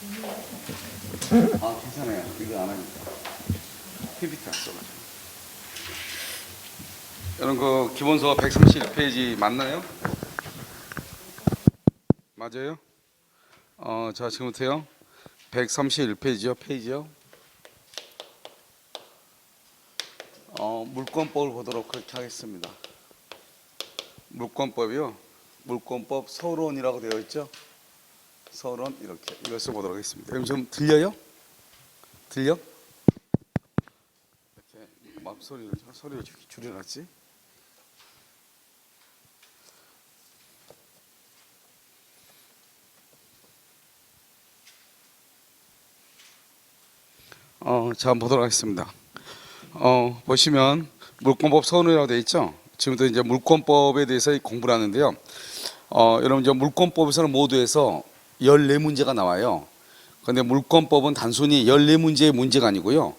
아, 괜찮아요. 이거 안 하니까. PPT 안 써가지고. 여러분, 그 기본서 131페이지 맞나요? 맞아요? 자, 지금부터요. 131페이지요, 페이지요. 물권법을 보도록 그렇게 하겠습니다. 물권법이요. 물권법 서론이라고 되어 있죠. 서론 이렇게 이것을 보도록 하겠습니다. 여러분 좀 들려요? 들려? 이렇게 막 소리를 줄여놨지? 자, 한번 보도록 하겠습니다. 보시면 물권법 서론이라고 되어 있죠. 지금부터 이제 물권법에 대해서 공부를 하는데요. 여러분 이제 물권법에서는 모두 해서 14문제가 나와요. 그런데 물권법은 단순히 14문제의 문제가 아니고요.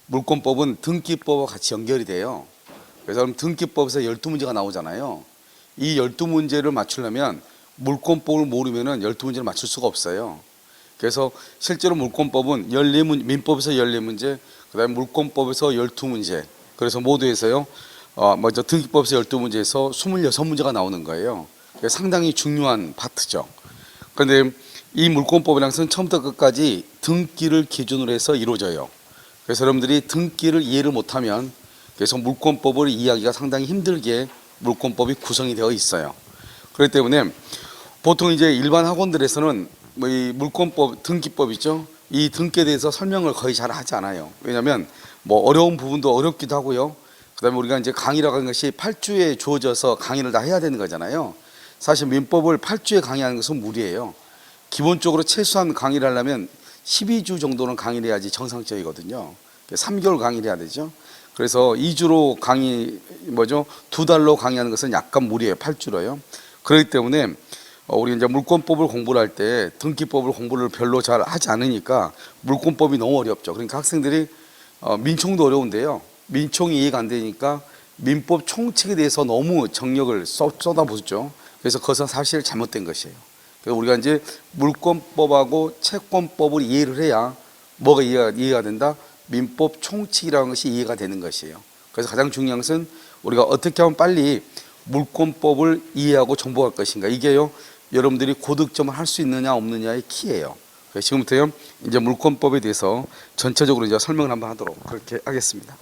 물권법은 등기법과 같이 연결이 돼요. 그래서 등기법에서 12문제가 나오잖아요. 이 12문제를 맞추려면 물권법을 모르면 12문제를 맞출 수가 없어요. 그래서 실제로 물권법은 14문제, 민법에서 14문제, 그 다음에 물권법에서 12문제, 그래서 모두 해서요. 먼저 등기법에서 12문제에서 26문제가 나오는 거예요. 상당히 중요한 파트죠. 그런데 이 물권법이라는 것은 처음부터 끝까지 등기를 기준으로 해서 이루어져요. 그래서 여러분들이 등기를 이해를 못하면 그래서 물권법을 이해하기가 상당히 힘들게 물권법이 구성이 되어 있어요. 그렇기 때문에 보통 이제 일반 학원들에서는 뭐 이 물권법 등기법 있죠. 이 등기에 대해서 설명을 거의 잘 하지 않아요. 왜냐하면 뭐 어려운 부분도 어렵기도 하고요. 그다음에 우리가 이제 강의라고 하는 것이 8주에 주어져서 강의를 다 해야 되는 거잖아요. 사실 민법을 8주에 강의하는 것은 무리예요. 기본적으로 최소한 강의를 하려면 12주 정도는 강의를 해야지 정상적이거든요. 3개월 강의를 해야 되죠. 그래서 2주로 강의 2달로 강의하는 것은 약간 무리예요. 8주로요. 그렇기 때문에 우리 이제 물권법을 공부를 할 때 등기법을 공부를 별로 잘 하지 않으니까 물권법이 너무 어렵죠. 그러니까 학생들이 민총도 어려운데요. 민총이 이해가 안 되니까 민법 총칙에 대해서 너무 정력을 쏟아붓죠. 그래서 그것은 사실 잘못된 것이에요. 그래서 우리가 이제 물권법하고 채권법을 이해를 해야 뭐가 이해가 된다? 민법 총칙이라는 것이 이해가 되는 것이에요. 그래서 가장 중요한 것은 우리가 어떻게 하면 빨리 물권법을 이해하고 정복할 것인가. 이게요, 여러분들이 고득점을 할 수 있느냐 없느냐의 키예요. 그래서 지금부터요, 이제 물권법에 대해서 전체적으로 이제 설명을 한번 하도록 그렇게 하겠습니다.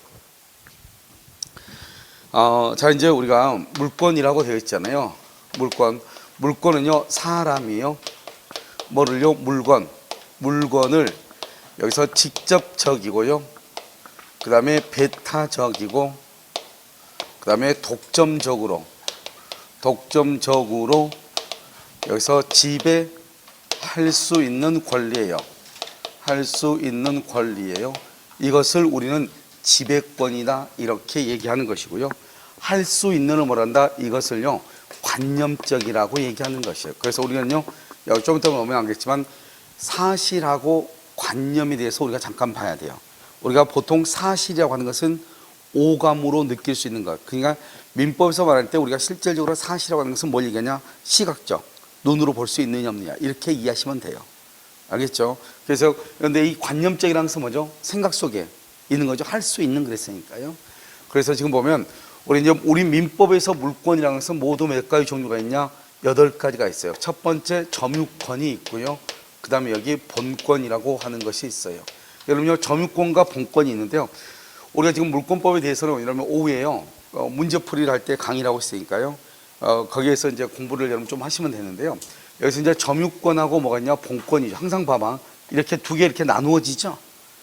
자, 이제 우리가 물권이라고 되어 있잖아요. 물권은요, 사람이요, 뭐를요, 물건을 여기서 직접적이고요, 그 다음에 배타적이고, 그 다음에 독점적으로 여기서 지배할 수 있는 권리예요. 할 수 있는 권리예요. 이것을 우리는 지배권이다 이렇게 얘기하는 것이고요. 할 수 있는을 뭐란다? 이것을요, 관념적이라고 얘기하는 것이에요. 그래서 우리는요, 여기 좀 이따 보면 알겠지만 사실하고 관념에 대해서 우리가 잠깐 봐야 돼요. 우리가 보통 사실이라고 하는 것은 오감으로 느낄 수 있는 것. 그러니까 민법에서 말할 때 우리가 실질적으로 사실이라고 하는 것은 뭘 얘기하냐? 시각적, 눈으로 볼 수 있느냐 없느냐 이렇게 이해하시면 돼요. 알겠죠? 그래서 그런데 이 관념적이라는 것은 뭐죠? 생각 속에 있는 거죠. 할 수 있는 그랬으니까요. 그래서 지금 보면 우리 민법에서 물권이라는 것은 모두 몇 가지 종류가 있냐? 8가지가 있어요. 첫 번째 점유권이 있고요. 그 다음에 여기 본권이라고 하는 것이 있어요. 여러분요, 점유권과 본권이 있는데요. 우리가 지금 물권법에 대해서는 여러분 오후에요, 문제풀이를 할 때 강의를 하고 있으니까요. 거기에서 이제 공부를 여러분 좀 하시면 되는데요. 여기서 이제 점유권하고 뭐가 있냐? 본권이죠. 항상 봐봐. 이렇게 두 개 이렇게 나누어지죠.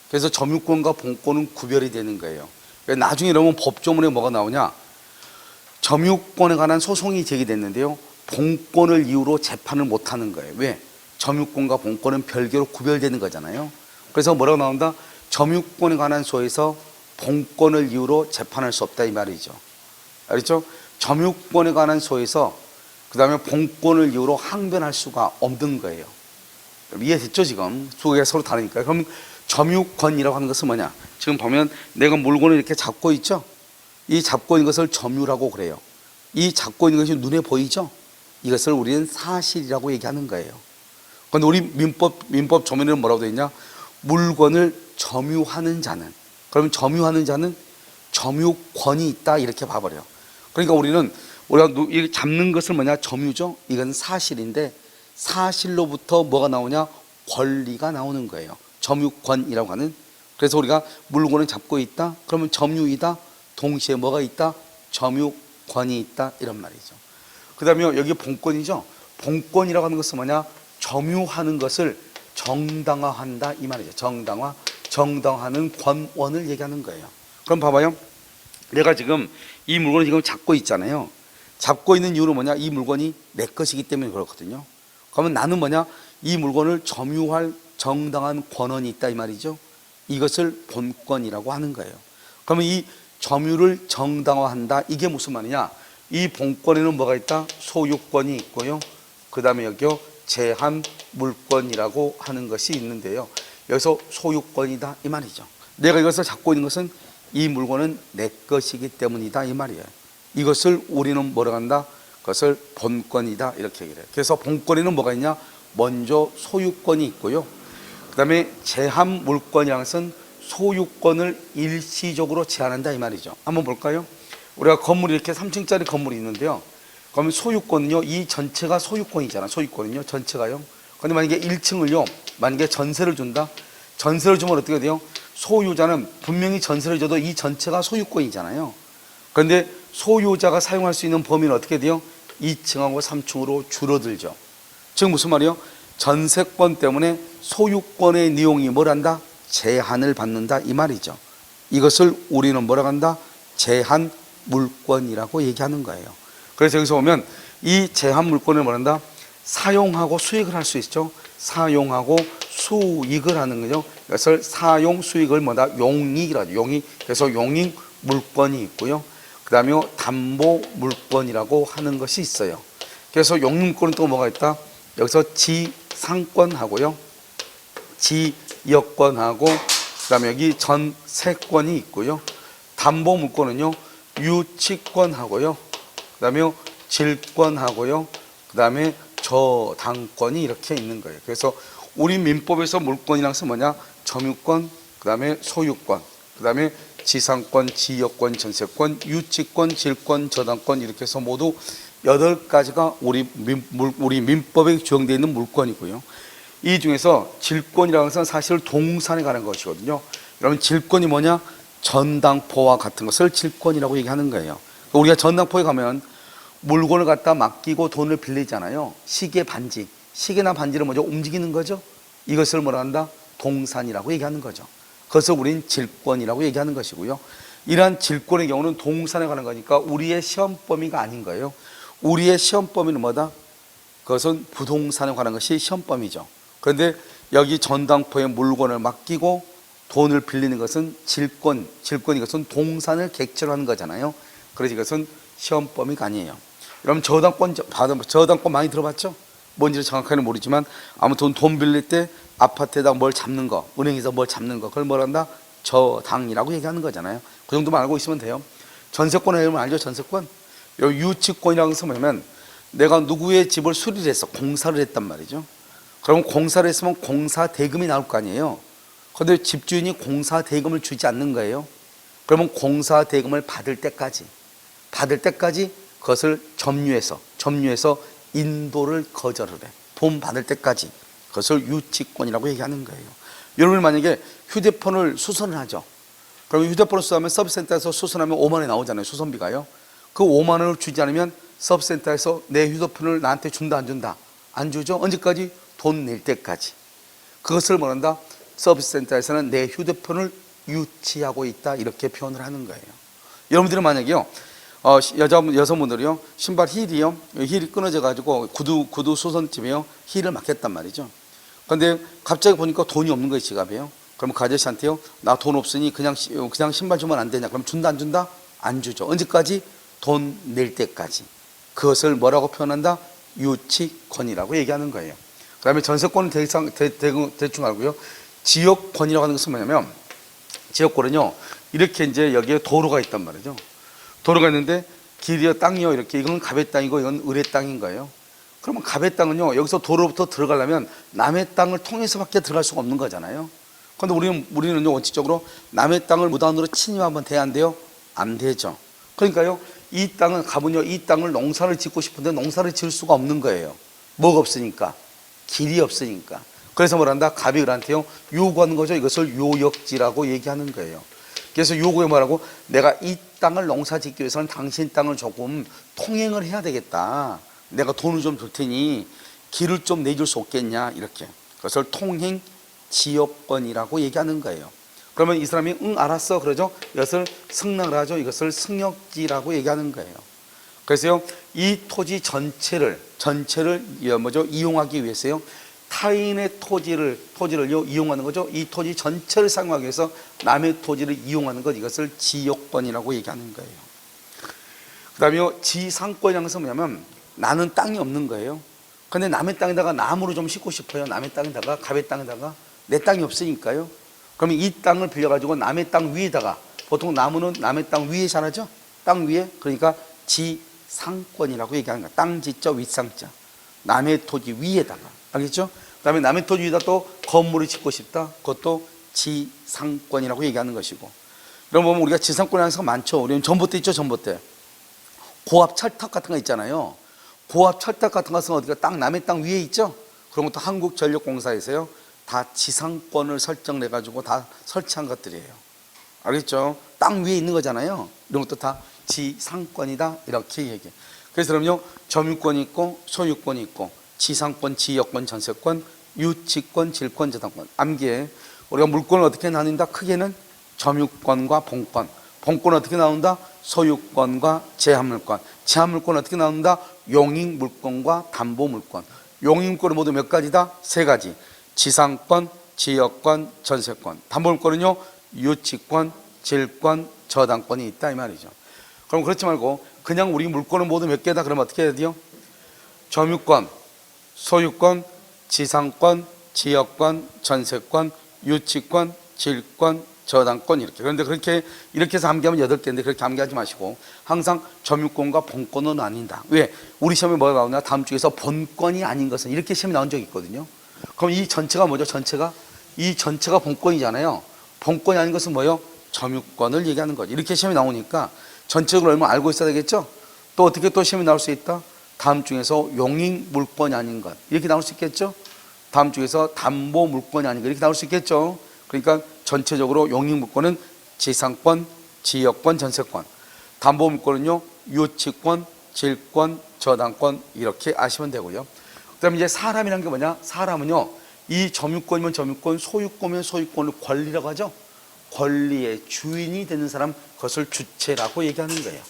그래서 점유권과 본권은 구별이 되는 거예요. 나중에 여러분 법조문에 뭐가 나오냐? 점유권에 관한 소송이 제기됐는데요. 본권을 이유로 재판을 못 하는 거예요. 왜? 점유권과 본권은 별개로 구별되는 거잖아요. 그래서 뭐라고 나온다? 점유권에 관한 소에서 본권을 이유로 재판할 수 없다 이 말이죠. 알겠죠? 점유권에 관한 소에서 그 다음에 본권을 이유로 항변할 수가 없는 거예요. 이해됐죠? 지금 두 개가 서로 다르니까. 그럼 점유권이라고 하는 것은 뭐냐? 지금 보면 내가 물건을 이렇게 잡고 있죠? 이 잡고 있는 것을 점유라고 그래요. 이 잡고 있는 것이 눈에 보이죠? 이것을 우리는 사실이라고 얘기하는 거예요. 그런데 우리 민법 조문에는 뭐라고 되어 있냐? 물건을 점유하는 자는. 그러면 점유하는 자는 점유권이 있다 이렇게 봐버려. 그러니까 우리가 잡는 것을 뭐냐? 점유죠. 이건 사실인데 사실로부터 뭐가 나오냐? 권리가 나오는 거예요. 점유권이라고 하는. 그래서 우리가 물건을 잡고 있다. 그러면 점유이다. 동시에 뭐가 있다? 점유권이 있다 이런 말이죠. 그 다음에 여기 본권이죠. 본권이라고 하는 것은 뭐냐? 점유하는 것을 정당화한다 이 말이죠. 정당화하는 권원을 얘기하는 거예요. 그럼 봐봐요. 내가 지금 이 물건을 지금 잡고 있잖아요. 잡고 있는 이유는 뭐냐? 이 물건이 내 것이기 때문에 그렇거든요. 그러면 나는 뭐냐? 이 물건을 점유할 정당한 권한이 있다 이 말이죠. 이것을 본권이라고 하는 거예요. 그러면 이 점유를 정당화한다 이게 무슨 말이냐? 이 본권에는 뭐가 있다? 소유권이 있고요. 그 다음에 여기요 제한 물권이라고 하는 것이 있는데요. 여기서 소유권이다 이 말이죠. 내가 이것을 잡고 있는 것은 이 물건은 내 것이기 때문이다 이 말이에요. 이것을 우리는 뭐라고 한다? 그것을 본권이다 이렇게 얘기를 해요. 그래서 본권에는 뭐가 있냐? 먼저 소유권이 있고요. 그 다음에 제한 물권이라는 것은 소유권을 일시적으로 제한한다 이 말이죠. 한번 볼까요? 우리가 건물이 이렇게 3층짜리 건물이 있는데요. 그러면 소유권은요, 이 전체가 소유권이잖아. 소유권은요, 전체가요. 그런데 만약에 1층을요, 만약에 전세를 준다. 전세를 주면 어떻게 돼요? 소유자는 분명히 전세를 줘도 이 전체가 소유권이잖아요. 그런데 소유자가 사용할 수 있는 범위는 어떻게 돼요? 2층하고 3층으로 줄어들죠. 즉 무슨 말이에요? 전세권 때문에 소유권의 내용이 뭘 한다? 제한을 받는다 이 말이죠. 이것을 우리는 뭐라고 한다? 제한 물권이라고 얘기하는 거예요. 그래서 여기서 보면 이 제한 물권을 뭐란다? 사용하고 수익을 할 수 있죠. 사용하고 수익을 하는 거죠. 이것을 사용 수익을 뭐다? 용익이라죠. 용익. 그래서 용익 물권이 있고요. 그 다음에 담보 물권이라고 하는 것이 있어요. 그래서 용익 물권은 또 뭐가 있다? 여기서 지상권하고요. 지역권하고 그 다음에 여기 전세권이 있고요. 담보 물권은요. 유치권하고요. 그 다음에 질권하고요. 그 다음에 저당권이 이렇게 있는 거예요. 그래서 우리 민법에서 물권이란 것은 뭐냐? 점유권, 그 다음에 소유권, 그 다음에 지상권, 지역권, 전세권, 유치권, 질권, 저당권 이렇게 해서 모두 8가지가 우리 민법에 규정되어 있는 물권이고요. 이 중에서 질권이라는 것은 사실 동산에 관한 것이거든요. 여러분 질권이 뭐냐? 전당포와 같은 것을 질권이라고 얘기하는 거예요. 우리가 전당포에 가면 물건을 갖다 맡기고 돈을 빌리잖아요. 시계 반지, 시계나 반지를 먼저 움직이는 거죠. 이것을 뭐라 한다? 동산이라고 얘기하는 거죠. 그것을 우린 질권이라고 얘기하는 것이고요. 이러한 질권의 경우는 동산에 관한 거니까 우리의 시험 범위가 아닌 거예요. 우리의 시험 범위는 뭐다? 그것은 부동산에 관한 것이 시험 범위죠. 그런데 여기 전당포에 물건을 맡기고 돈을 빌리는 것은 질권, 이것은 동산을 객체로 하는 거잖아요. 그래서 이것은 시험 범위가 아니에요. 여러분 저당권 많이 들어봤죠? 뭔지를 정확하게는 모르지만 아무튼 돈 빌릴 때 아파트에다 뭘 잡는 거, 은행에서 뭘 잡는 거, 그걸 뭐라 한다? 저당이라고 얘기하는 거잖아요. 그 정도만 알고 있으면 돼요. 전세권의 이름을 알죠? 전세권? 여기 유치권이라는 것은 뭐냐면 내가 누구의 집을 수리를 했어. 공사를 했단 말이죠. 그럼 공사를 했으면 공사 대금이 나올 거 아니에요. 그런데 집주인이 공사 대금을 주지 않는 거예요. 그러면 공사 대금을 받을 때까지 그것을 점유해서 인도를 거절을 해. 돈 받을 때까지 그것을 유치권이라고 얘기하는 거예요. 여러분 만약에 휴대폰을 수선을 하죠. 그럼 휴대폰을 수선하면 서비스센터에서 수선하면 5만 원이 나오잖아요. 수선비가요. 그 5만 원을 주지 않으면 서비스센터에서 내 휴대폰을 나한테 준다 안 준다? 안 주죠. 언제까지? 돈 낼 때까지. 그것을 뭐란다? 서비스센터에서는 내 휴대폰을 유치하고 있다 이렇게 표현을 하는 거예요. 여러분들은 만약에요 여성분들이요 신발 힐이 끊어져 가지고 구두 수선집에요 힐을 막혔단 말이죠. 그런데 갑자기 보니까 돈이 없는 거예요. 지갑에요. 그럼 그 아저씨한테요 나 돈 없으니 그냥 신발 주면 안 되냐? 그럼 준다 안 준다? 안 주죠. 언제까지? 돈 낼 때까지. 그것을 뭐라고 표현한다? 유치권이라고 얘기하는 거예요. 그 다음에 전세권은 대충 알고요. 지역권이라고 하는 것은 뭐냐면 지역권은요 이렇게 이제 여기에 도로가 있단 말이죠. 도로가 있는데 길이요 땅이요 이렇게 이건 갑의 땅이고 이건 을의 땅인 거예요. 그러면 갑의 땅은요, 여기서 도로부터 들어가려면 남의 땅을 통해서밖에 들어갈 수가 없는 거잖아요. 그런데 우리는요, 원칙적으로 남의 땅을 무단으로 침입하면 돼야 안 돼요? 안 되죠. 그러니까요, 이 땅은 갑은요, 이 땅을 농사를 짓고 싶은데 농사를 지을 수가 없는 거예요. 뭐가 없으니까? 길이 없으니까. 그래서 뭐란다? 갑이 그한테요 요구하는 거죠. 이것을 요역지라고 얘기하는 거예요. 그래서 요구에 뭐라고? 내가 이 땅을 농사 짓기 위해서는 당신 땅을 조금 통행을 해야 되겠다. 내가 돈을 좀 줄 테니 길을 좀 내줄 수 없겠냐, 이렇게. 그것을 통행 지역권이라고 얘기하는 거예요. 그러면 이 사람이 응 알았어 그러죠. 이것을 승낙을 하죠. 이것을 승역지라고 얘기하는 거예요. 그래서요, 이 토지 전체를 뭐죠? 이용하기 위해서요, 타인의 토지를요 이용하는 거죠. 이 토지 전체를 사용하기 위해서 남의 토지를 이용하는 것, 이것을 지역권이라고 얘기하는 거예요. 그다음에 지상권이라는 것은 뭐냐면 나는 땅이 없는 거예요. 근데 남의 땅에다가 나무를 좀 심고 싶어요. 남의 땅에다가, 갑의 땅에다가. 내 땅이 없으니까요. 그러면 이 땅을 빌려가지고 남의 땅 위에다가, 보통 나무는 남의 땅 위에 자라죠. 땅 위에. 그러니까 지상권이라고 얘기하는 거야. 땅 지자 윗상자. 남의 토지 위에다가. 알겠죠? 그 다음에 남의 토지 위에다 또 건물을 짓고 싶다. 그것도 지상권이라고 얘기하는 것이고. 그럼 보면 우리가 지상권이라는 거 많죠. 우리는 전봇대 있죠, 전봇대. 고압 철탑 같은 거 있잖아요. 고압 철탑 같은 것은 어디가 남의 땅 위에 있죠? 그런 것도 한국전력공사에서요, 다 지상권을 설정해가지고 다 설치한 것들이에요. 알겠죠? 땅 위에 있는 거잖아요. 이런 것도 다 지상권이다, 이렇게 얘기해요. 그래서 그럼요, 점유권이 있고 소유권이 있고 지상권, 지역권, 전세권, 유치권, 질권, 저당권. 암기에 우리가 물권을 어떻게 나눈다? 크게는 점유권과 본권. 본권은 어떻게 나눈다? 소유권과 제한물권. 제한물권은 어떻게 나눈다? 용익물권과 담보물권. 용익물권은 모두 몇 가지다? 세 가지. 지상권, 지역권, 전세권. 담보물권은요, 유치권, 질권, 저당권이 있다, 이 말이죠. 그럼 그렇지 말고 그냥 우리 물권은 모두 몇 개다? 그러면 어떻게 해야 돼요? 점유권, 소유권, 지상권, 지역권, 전세권, 유치권, 질권, 저당권, 이렇게. 그런데 이렇게 해서 암기하면 8개인데 그렇게 암기하지 마시고 항상 점유권과 본권은 나뉜다. 왜? 우리 시험에 뭐가 나오냐? 다음 주에서 본권이 아닌 것은, 이렇게 시험이 나온 적이 있거든요. 그럼 이 전체가 뭐죠? 이 전체가 본권이잖아요. 본권이 아닌 것은 뭐예요? 점유권을 얘기하는 거죠. 이렇게 시험이 나오니까 전체적으로 얼마 알고 있어야 되겠죠? 또 어떻게 또 시험이 나올 수 있다? 다음 중에서 용익물권이 아닌 것, 이렇게 나올 수 있겠죠? 다음 중에서 담보물권이 아닌 것, 이렇게 나올 수 있겠죠? 그러니까 전체적으로 용익물권은 지상권, 지역권, 전세권. 담보물권은요, 유치권, 질권, 저당권, 이렇게 아시면 되고요. 그 다음에 이제 사람이라는 게 뭐냐? 사람은요, 이 점유권이면 점유권, 소유권이면 소유권을 권리라고 하죠? 권리의 주인이 되는 사람, 그것을 주체라고 얘기하는 거예요.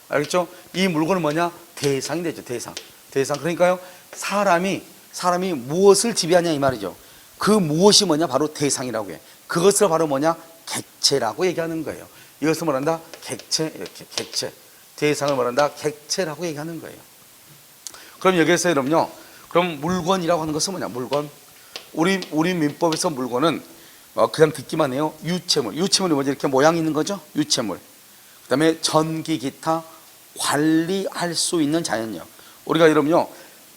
알겠죠? 이 물건은 뭐냐? 대상이 되죠, 대상. 그러니까요, 사람이 무엇을 지배하냐, 이 말이죠. 그 무엇이 뭐냐? 바로 대상이라고 해. 그것을 바로 뭐냐? 객체라고 얘기하는 거예요. 이것을 뭐란다? 객체, 이렇게, 객체. 대상을 뭐란다? 객체라고 얘기하는 거예요. 그럼 여기에서 여러분요, 그럼 물건이라고 하는 것은 뭐냐? 물건. 우리 민법에서 물건은 그냥 듣기만 해요. 유체물. 유체물이 뭐지? 이렇게 모양이 있는 거죠? 유체물. 그 다음에 전기, 기타, 관리할 수 있는 자연력. 우리가 여러분요,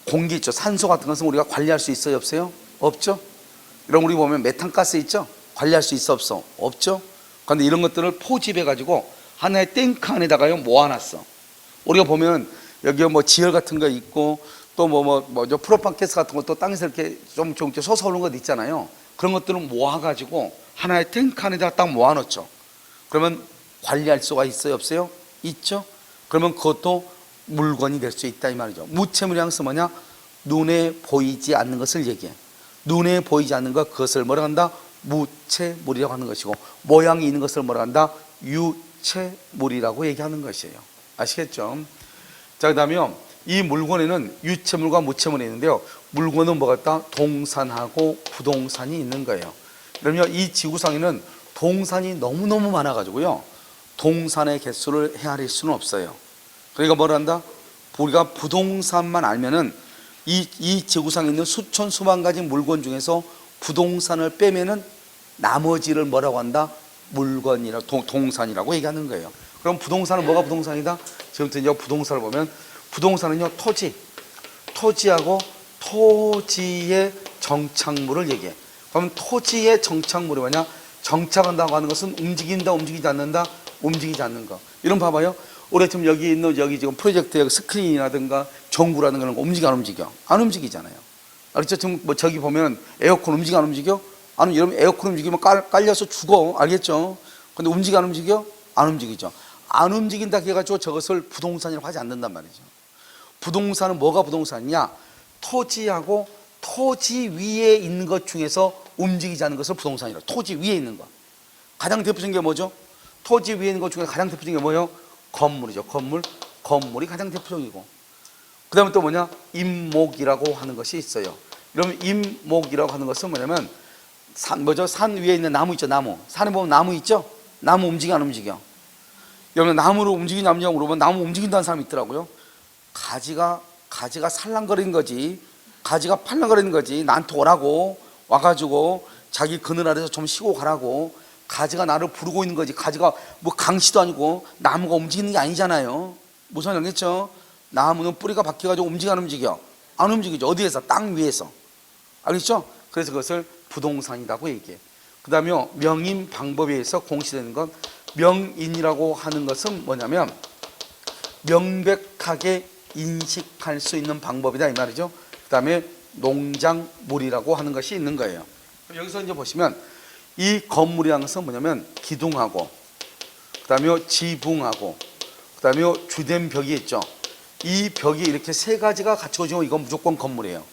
공기 있죠? 산소 같은 것은 우리가 관리할 수 있어요? 없어요? 없죠? 이런 우리 보면 메탄가스 있죠? 관리할 수 있어? 없어? 없죠? 그런데 이런 것들을 포집해가지고 하나의 탱크 안에다가요 모아놨어. 우리가 보면 여기 뭐 지열 같은 거 있고 또 뭐죠? 프로판가스 같은 것도 땅에서 이렇게 좀 솟아오르는 것 있잖아요. 그런 것들은 모아가지고 하나의 탱크 안에다가 딱 모아놓죠. 그러면 관리할 수가 있어요? 없어요? 있죠? 그러면 그것도 물건이 될 수 있다, 이 말이죠. 무체물이라는 것은 뭐냐? 눈에 보이지 않는 것을 얘기해. 눈에 보이지 않는 것, 그것을 뭐라 한다? 무체물이라고 하는 것이고, 모양이 있는 것을 뭐라 한다? 유체물이라고 얘기하는 것이에요. 아시겠죠? 자, 그 다음에 이 물건에는 유체물과 무체물이 있는데요, 물건은 뭐가 있다? 동산하고 부동산이 있는 거예요. 그러면 이 지구상에는 동산이 너무너무 많아가지고요, 동산의 개수를 헤아릴 수는 없어요. 그러니까 뭘 한다? 우리가 부동산만 알면은 이 지구상에 있는 수천 수만 가지 물건 중에서 부동산을 빼면은 나머지를 뭐라고 한다? 물건이라 동산이라고 얘기하는 거예요. 그럼 부동산은 뭐가 부동산이다? 지금부터 이제 부동산을 보면 부동산은요, 토지하고 토지의 정착물을 얘기해. 그러면 토지의 정착물이 뭐냐? 정착한다고 하는 것은 움직인다, 움직이지 않는다, 움직이지 않는 거. 이런 봐봐요. 올해 지금 여기 있는 여기 지금 프로젝트의 스크린이라든가 전구라든가 그런 거 움직여 안 움직여? 안 움직이잖아요. 알겠죠? 지금 뭐 저기 보면 에어컨 움직여 안 움직여? 안 여러분 에어컨 움직이면 깔려서 죽어. 알겠죠? 근데 움직여 안 움직여? 안 움직이죠. 안 움직인다 해가지고 저것을 부동산이라고 하지 않는단 말이죠. 부동산은 뭐가 부동산이냐? 토지하고 토지 위에 있는 것 중에서 움직이지 않는 것을 부동산이라고. 토지 위에 있는 것. 가장 대표적인 게 뭐죠? 토지 위에 있는 것 중에 가장 대표적인 게 뭐예요? 건물이죠. 건물이 가장 대표적이고, 그 다음에 또 뭐냐? 임목이라고 하는 것이 있어요. 그러면 임목이라고 하는 것은 뭐냐면 산 위에 있는 나무 있죠. 나무. 산에 보면 나무 있죠. 나무 움직여 안 움직여? 여러분 나무로 움직이냐 안 움직이냐 물어보면 나무 움직인다는 사람이 있더라고요. 가지가 살랑거리는 거지, 가지가 팔랑거리는 거지, 나한테 오라고 와가지고 자기 그늘 아래서 좀 쉬고 가라고 가지가 나를 부르고 있는 거지. 가지가 뭐 강시도 아니고 나무가 움직이는 게 아니잖아요. 무슨 알겠죠? 나무는 뿌리가 바뀌어가지고 움직여 안 움직여? 안 움직이죠. 어디에서? 땅 위에서. 알겠죠? 그래서 그것을 부동산이라고 얘기해. 그 다음에 명인 방법에 의해서 공시되는 건, 명인이라고 하는 것은 뭐냐면 명백하게 인식할 수 있는 방법이다 이 말이죠. 그 다음에 농작물이라고 하는 것이 있는 거예요. 여기서 이제 보시면 이 건물이라는 것은 뭐냐면 기둥하고, 그 다음에 지붕하고, 그 다음에 주된 벽이 있죠. 이 벽이 이렇게 세 가지가 갖춰지면 이건 무조건 건물이에요.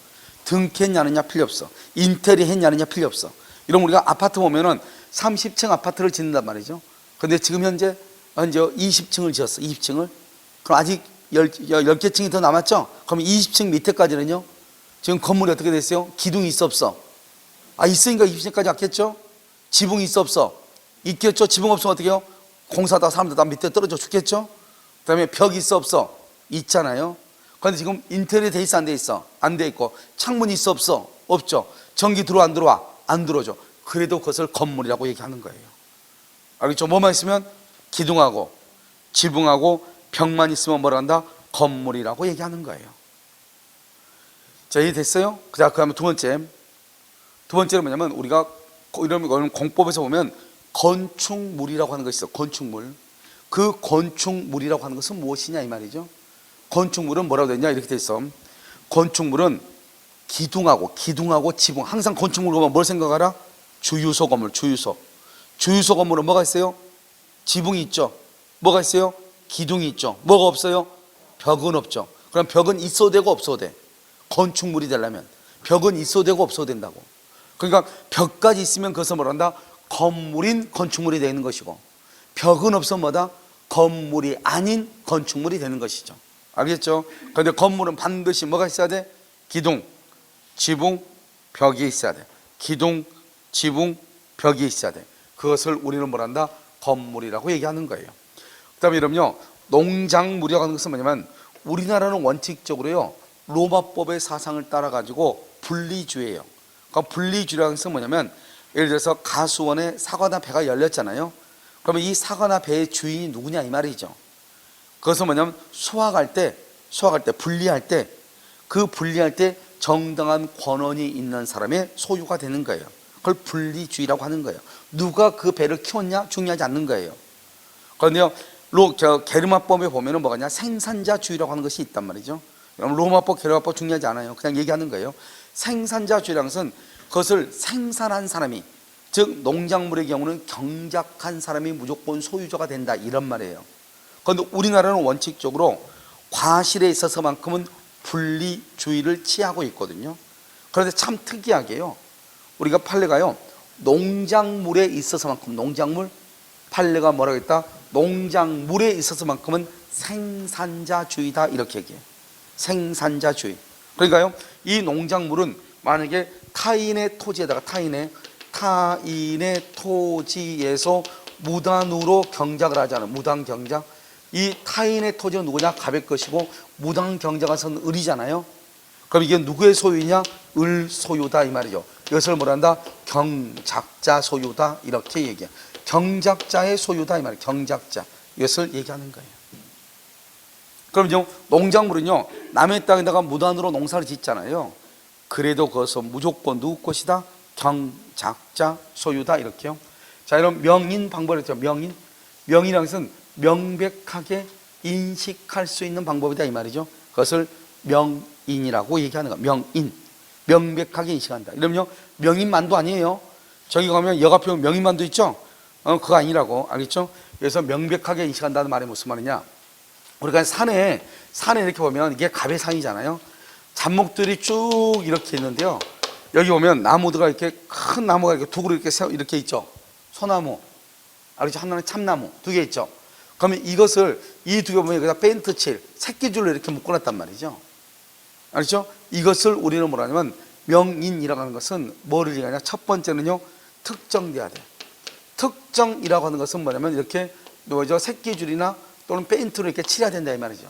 등했냐느냐 필요 없어. 인테리어 했냐느냐 필요 없어. 이런 우리가 아파트 보면은 30층 아파트를 짓는단 말이죠. 근데 지금 현재 20층을 지었어. 20층을. 그럼 아직 10개 층이 더 남았죠? 그럼 20층 밑에까지는요? 지금 건물이 어떻게 됐어요? 기둥이 있어 없어? 있으니까 20층까지 왔겠죠? 지붕이 있어 없어? 있겠죠? 지붕 없으면 어떻게 해요? 공사하다가 사람들 다 밑에 떨어져 죽겠죠? 그 다음에 벽이 있어 없어? 있잖아요. 그런데 지금 인테리어 돼 있어 안 돼 있어? 안 돼 있고, 창문이 있어 없어? 없죠. 전기 들어와 안 들어와? 안 들어오죠. 그래도 그것을 건물이라고 얘기하는 거예요. 알겠죠? 뭐만 있으면 기둥하고 지붕하고 벽만 있으면 뭐라 한다? 건물이라고 얘기하는 거예요. 자, 이해 됐어요? 자, 그 다음에 두 번째는 뭐냐면 우리가 이런 공법에서 보면 건축물이라고 하는 것이 있어. 건축물. 그 건축물이라고 하는 것은 무엇이냐 이 말이죠. 건축물은 뭐라고 되냐 이렇게 돼 있어. 건축물은 기둥하고 지붕. 항상 건축물 보면 뭘 생각하라? 주유소 건물, 주유소. 주유소 건물은 뭐가 있어요? 지붕이 있죠. 뭐가 있어요? 기둥이 있죠. 뭐가 없어요? 벽은 없죠. 그럼 벽은 있어도 되고 없어도 돼. 건축물이 되려면 벽은 있어도 되고 없어도 된다고. 그러니까 벽까지 있으면 그것은 뭐란다? 건물인 건축물이 되는 것이고, 벽은 없으면 뭐다? 건물이 아닌 건축물이 되는 것이죠. 알겠죠? 그런데 건물은 반드시 뭐가 있어야 돼? 기둥, 지붕, 벽이 있어야 돼. 기둥, 지붕, 벽이 있어야 돼. 그것을 우리는 뭐란다? 건물이라고 얘기하는 거예요. 그 다음에 여러분요, 농작물이라고 하는 것은 뭐냐면 우리나라는 원칙적으로요 로마법의 사상을 따라 가지고 분리주의예요. 그러니까 분리주의라는 것은 뭐냐면, 예를 들어서 가수원에 사과나 배가 열렸잖아요. 그러면 이 사과나 배의 주인이 누구냐 이 말이죠. 그것은 뭐냐면 수확할 때 분리할 때, 그 분리할 때 정당한 권한이 있는 사람의 소유가 되는 거예요. 그걸 분리주의라고 하는 거예요. 누가 그 배를 키웠냐 중요하지 않는 거예요. 그런데요, 게르마법에 보면은 뭐가냐, 생산자주의라고 하는 것이 있단 말이죠. 로마법, 게르마법 중요하지 않아요. 그냥 얘기하는 거예요. 생산자주의라는 것은 그것을 생산한 사람이, 즉 농작물의 경우는 경작한 사람이 무조건 소유자가 된다 이런 말이에요. 그런데 우리나라는 원칙적으로 과실에 있어서만큼은 분리주의를 취하고 있거든요. 그런데 참 특이하게요, 우리가 판례가요 농작물에 있어서만큼, 농작물 판례가 뭐라고 했다? 농작물에 있어서만큼은 생산자주의다 이렇게 얘기해요. 생산자주의. 그러니까요, 이 농작물은 만약에 타인의 토지에다가 타인의 토지에서 무단으로 경작을 하잖아요. 무단 경작. 이 타인의 토지는 누구냐? 갑의 것이고, 무단 경작은 을이잖아요. 그럼 이게 누구의 소유냐? 을 소유다 이 말이죠. 이것을 뭐란다? 경작자 소유다 이렇게 얘기해. 경작자의 소유다 이 말이에요. 경작자. 이것을 얘기하는 거예요. 그 그럼요, 농작물은요, 남의 땅에다가 무단으로 농사를 짓잖아요. 그래도 그것은 무조건 누구 것이다? 경작자 소유다, 이렇게요. 자, 이런 명인 방법이죠. 명인이라는 것은 명백하게 인식할 수 있는 방법이다, 이 말이죠. 그것을 명인이라고 얘기하는 거야. 명인, 명백하게 인식한다. 이러면요, 명인만도 아니에요. 저기 가면 역 앞에 명인만도 있죠. 그거 아니라고, 알겠죠? 그래서 명백하게 인식한다는 말이 무슨 말이냐? 우리가 산에 이렇게 보면 이게 갑의산이잖아요. 잡목들이 쭉 이렇게 있는데요. 여기 보면 나무들가 이렇게 큰 나무가 이렇게 두 그루 이렇게 있죠. 소나무, 알겠죠? 하나는 참나무 두 개 있죠. 그러면 이것을 이 두 개 보면 여기다 페인트칠 새끼줄로 이렇게 묶어놨단 말이죠. 알겠죠? 이것을 우리는 뭐라냐면 명인이라고 하는 것은 뭐를 얘기하냐? 첫 번째는요, 특정돼야 돼. 특정이라고 하는 것은 뭐냐면 이렇게 뭐죠? 새끼줄이나 또는 페인트로 이렇게 칠해야 된다, 이 말이죠.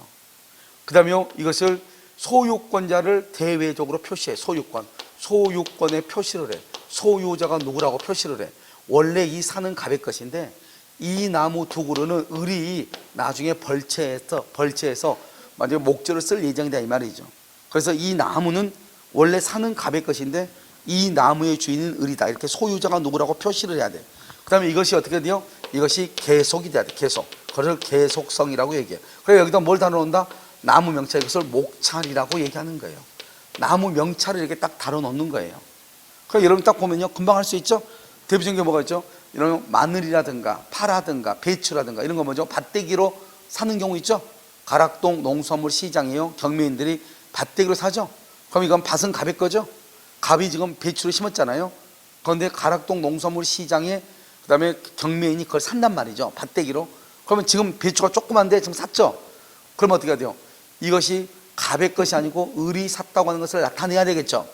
그 다음에 이것을 소유권자를 대외적으로 표시해. 소유권에 표시를 해. 소유자가 누구라고 표시를 해. 원래 이 산은 갑의 것인데 이 나무 두 그루는 을이 나중에 벌채해서 만약에 목재를 쓸 예정이다, 이 말이죠. 그래서 이 나무는 원래 산은 갑의 것인데 이 나무의 주인은 을이다, 이렇게 소유자가 누구라고 표시를 해야 돼. 그 다음에 이것이 어떻게 돼요? 이것이 계속이 돼야 돼. 계속. 그걸 계속성이라고 얘기해. 그래서 여기다 뭘 달아놓는다? 나무 명찰, 이것을 목찰이라고 얘기하는 거예요. 나무 명찰을 이렇게 딱 달아놓는 거예요. 그래서 여러분 딱 보면요, 금방 할 수 있죠? 대표적인 게 뭐가 있죠? 이런 마늘이라든가 파라든가 배추라든가 이런 거 뭐죠? 밭대기로 사는 경우 있죠? 가락동 농수산물 시장이에요. 경매인들이 밭대기로 사죠? 그럼 이건 밭은 갑의 거죠? 갑이 지금 배추를 심었잖아요. 그런데 가락동 농수산물 시장에 그 다음에 경매인이 그걸 산단 말이죠. 밭대기로. 그러면 지금 배추가 조그만데 지금 샀죠? 그러면 어떻게 해야 돼요? 이것이 갑의 것이 아니고 을이 샀다고 하는 것을 나타내야 되겠죠?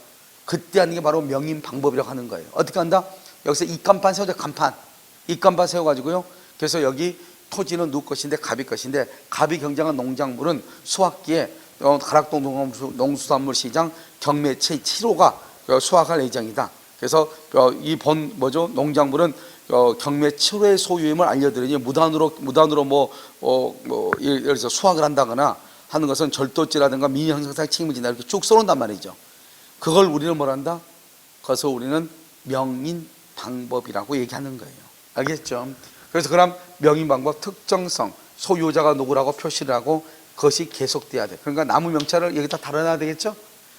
그때 하는 게 바로 명인 방법이라고 하는 거예요. 어떻게 한다? 여기서 입간판 세워져. 간판, 입간판 세워가지고요, 그래서 여기 토지는 누구 것인데 갑의 것인데 갑이 경작한 농작물은 수확기에 가락동 농수산물 시장 경매 제7호가 수확할 예정이다. 그래서 이 농작물은 경매 7호의 소유임을 알려드리니 무단으로 예를 들어서 수확을 한다거나 하는 것은 절도죄라든가 민형사상 책임을 진다, 이렇게 쭉 써놓는단 말이죠. 그걸 우리는 뭘 한다? 그래서 우리는 명인 방법이라고 얘기하는 거예요. 알겠죠? 그래서 그럼 명인 방법, 특정성, 소유자가 누구라고 표시를 하고 그것이 계속돼야 돼. 그러니까 나무 명찰을 여기다 달아놔야 되겠죠?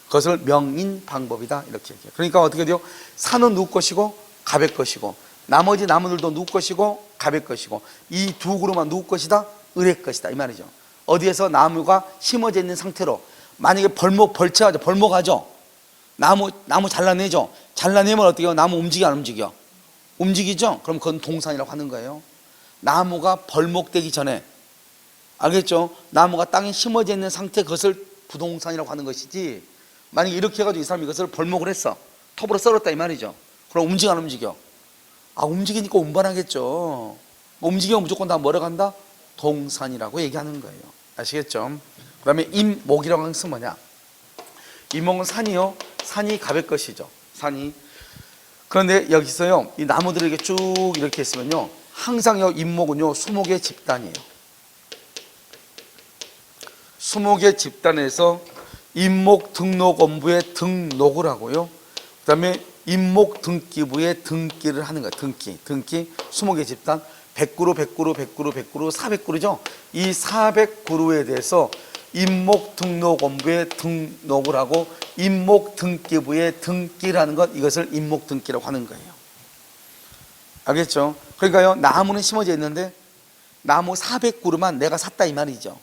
그것을 명인 방법이다, 이렇게 얘기해요. 그러니까 어떻게 돼요? 산은 누구 것이고 갑의 것이고 나머지 나무들도 누구 것이고 갑의 것이고 이 두 그루만 누구 것이다? 을의 것이다, 이 말이죠. 어디에서 나무가 심어져 있는 상태로 만약에 벌목하죠. 나무 잘라내죠. 잘라내면 어떻게 해요? 나무 움직여, 안 움직여? 움직이죠? 그럼 그건 동산이라고 하는 거예요. 나무가 벌목되기 전에, 알겠죠? 나무가 땅에 심어져 있는 상태, 그것을 부동산이라고 하는 것이지, 만약에 이렇게 해가지고 이 사람이 이것을 벌목을 했어. 톱으로 썰었다, 이 말이죠. 그럼 움직여, 안 움직여? 움직이니까 운반하겠죠. 움직이면 무조건 다 뭐라고 한다? 동산이라고 얘기하는 거예요. 아시겠죠? 그 다음에 임목이라고 하는 것은 뭐냐? 임목은 산이요. 산이 갑의 것이죠. 산이. 그런데 여기서요, 이 나무들을 이렇게 쭉 이렇게 있으면요, 항상 임목은요, 수목의 집단이에요. 수목의 집단에서 임목 등록원부에 등록을 하고요. 그 다음에 임목 등기부에 등기를 하는 거예요. 등기. 수목의 집단. 100그루, 400그루죠. 이 400그루에 대해서 임목 등록원부에 등록을 하고 임목 등기부에 등기를 하는 것, 이것을 임목 등기라고 하는 거예요. 알겠죠? 그러니까요, 나무는 심어져 있는데 나무 400그루만 내가 샀다, 이 말이죠.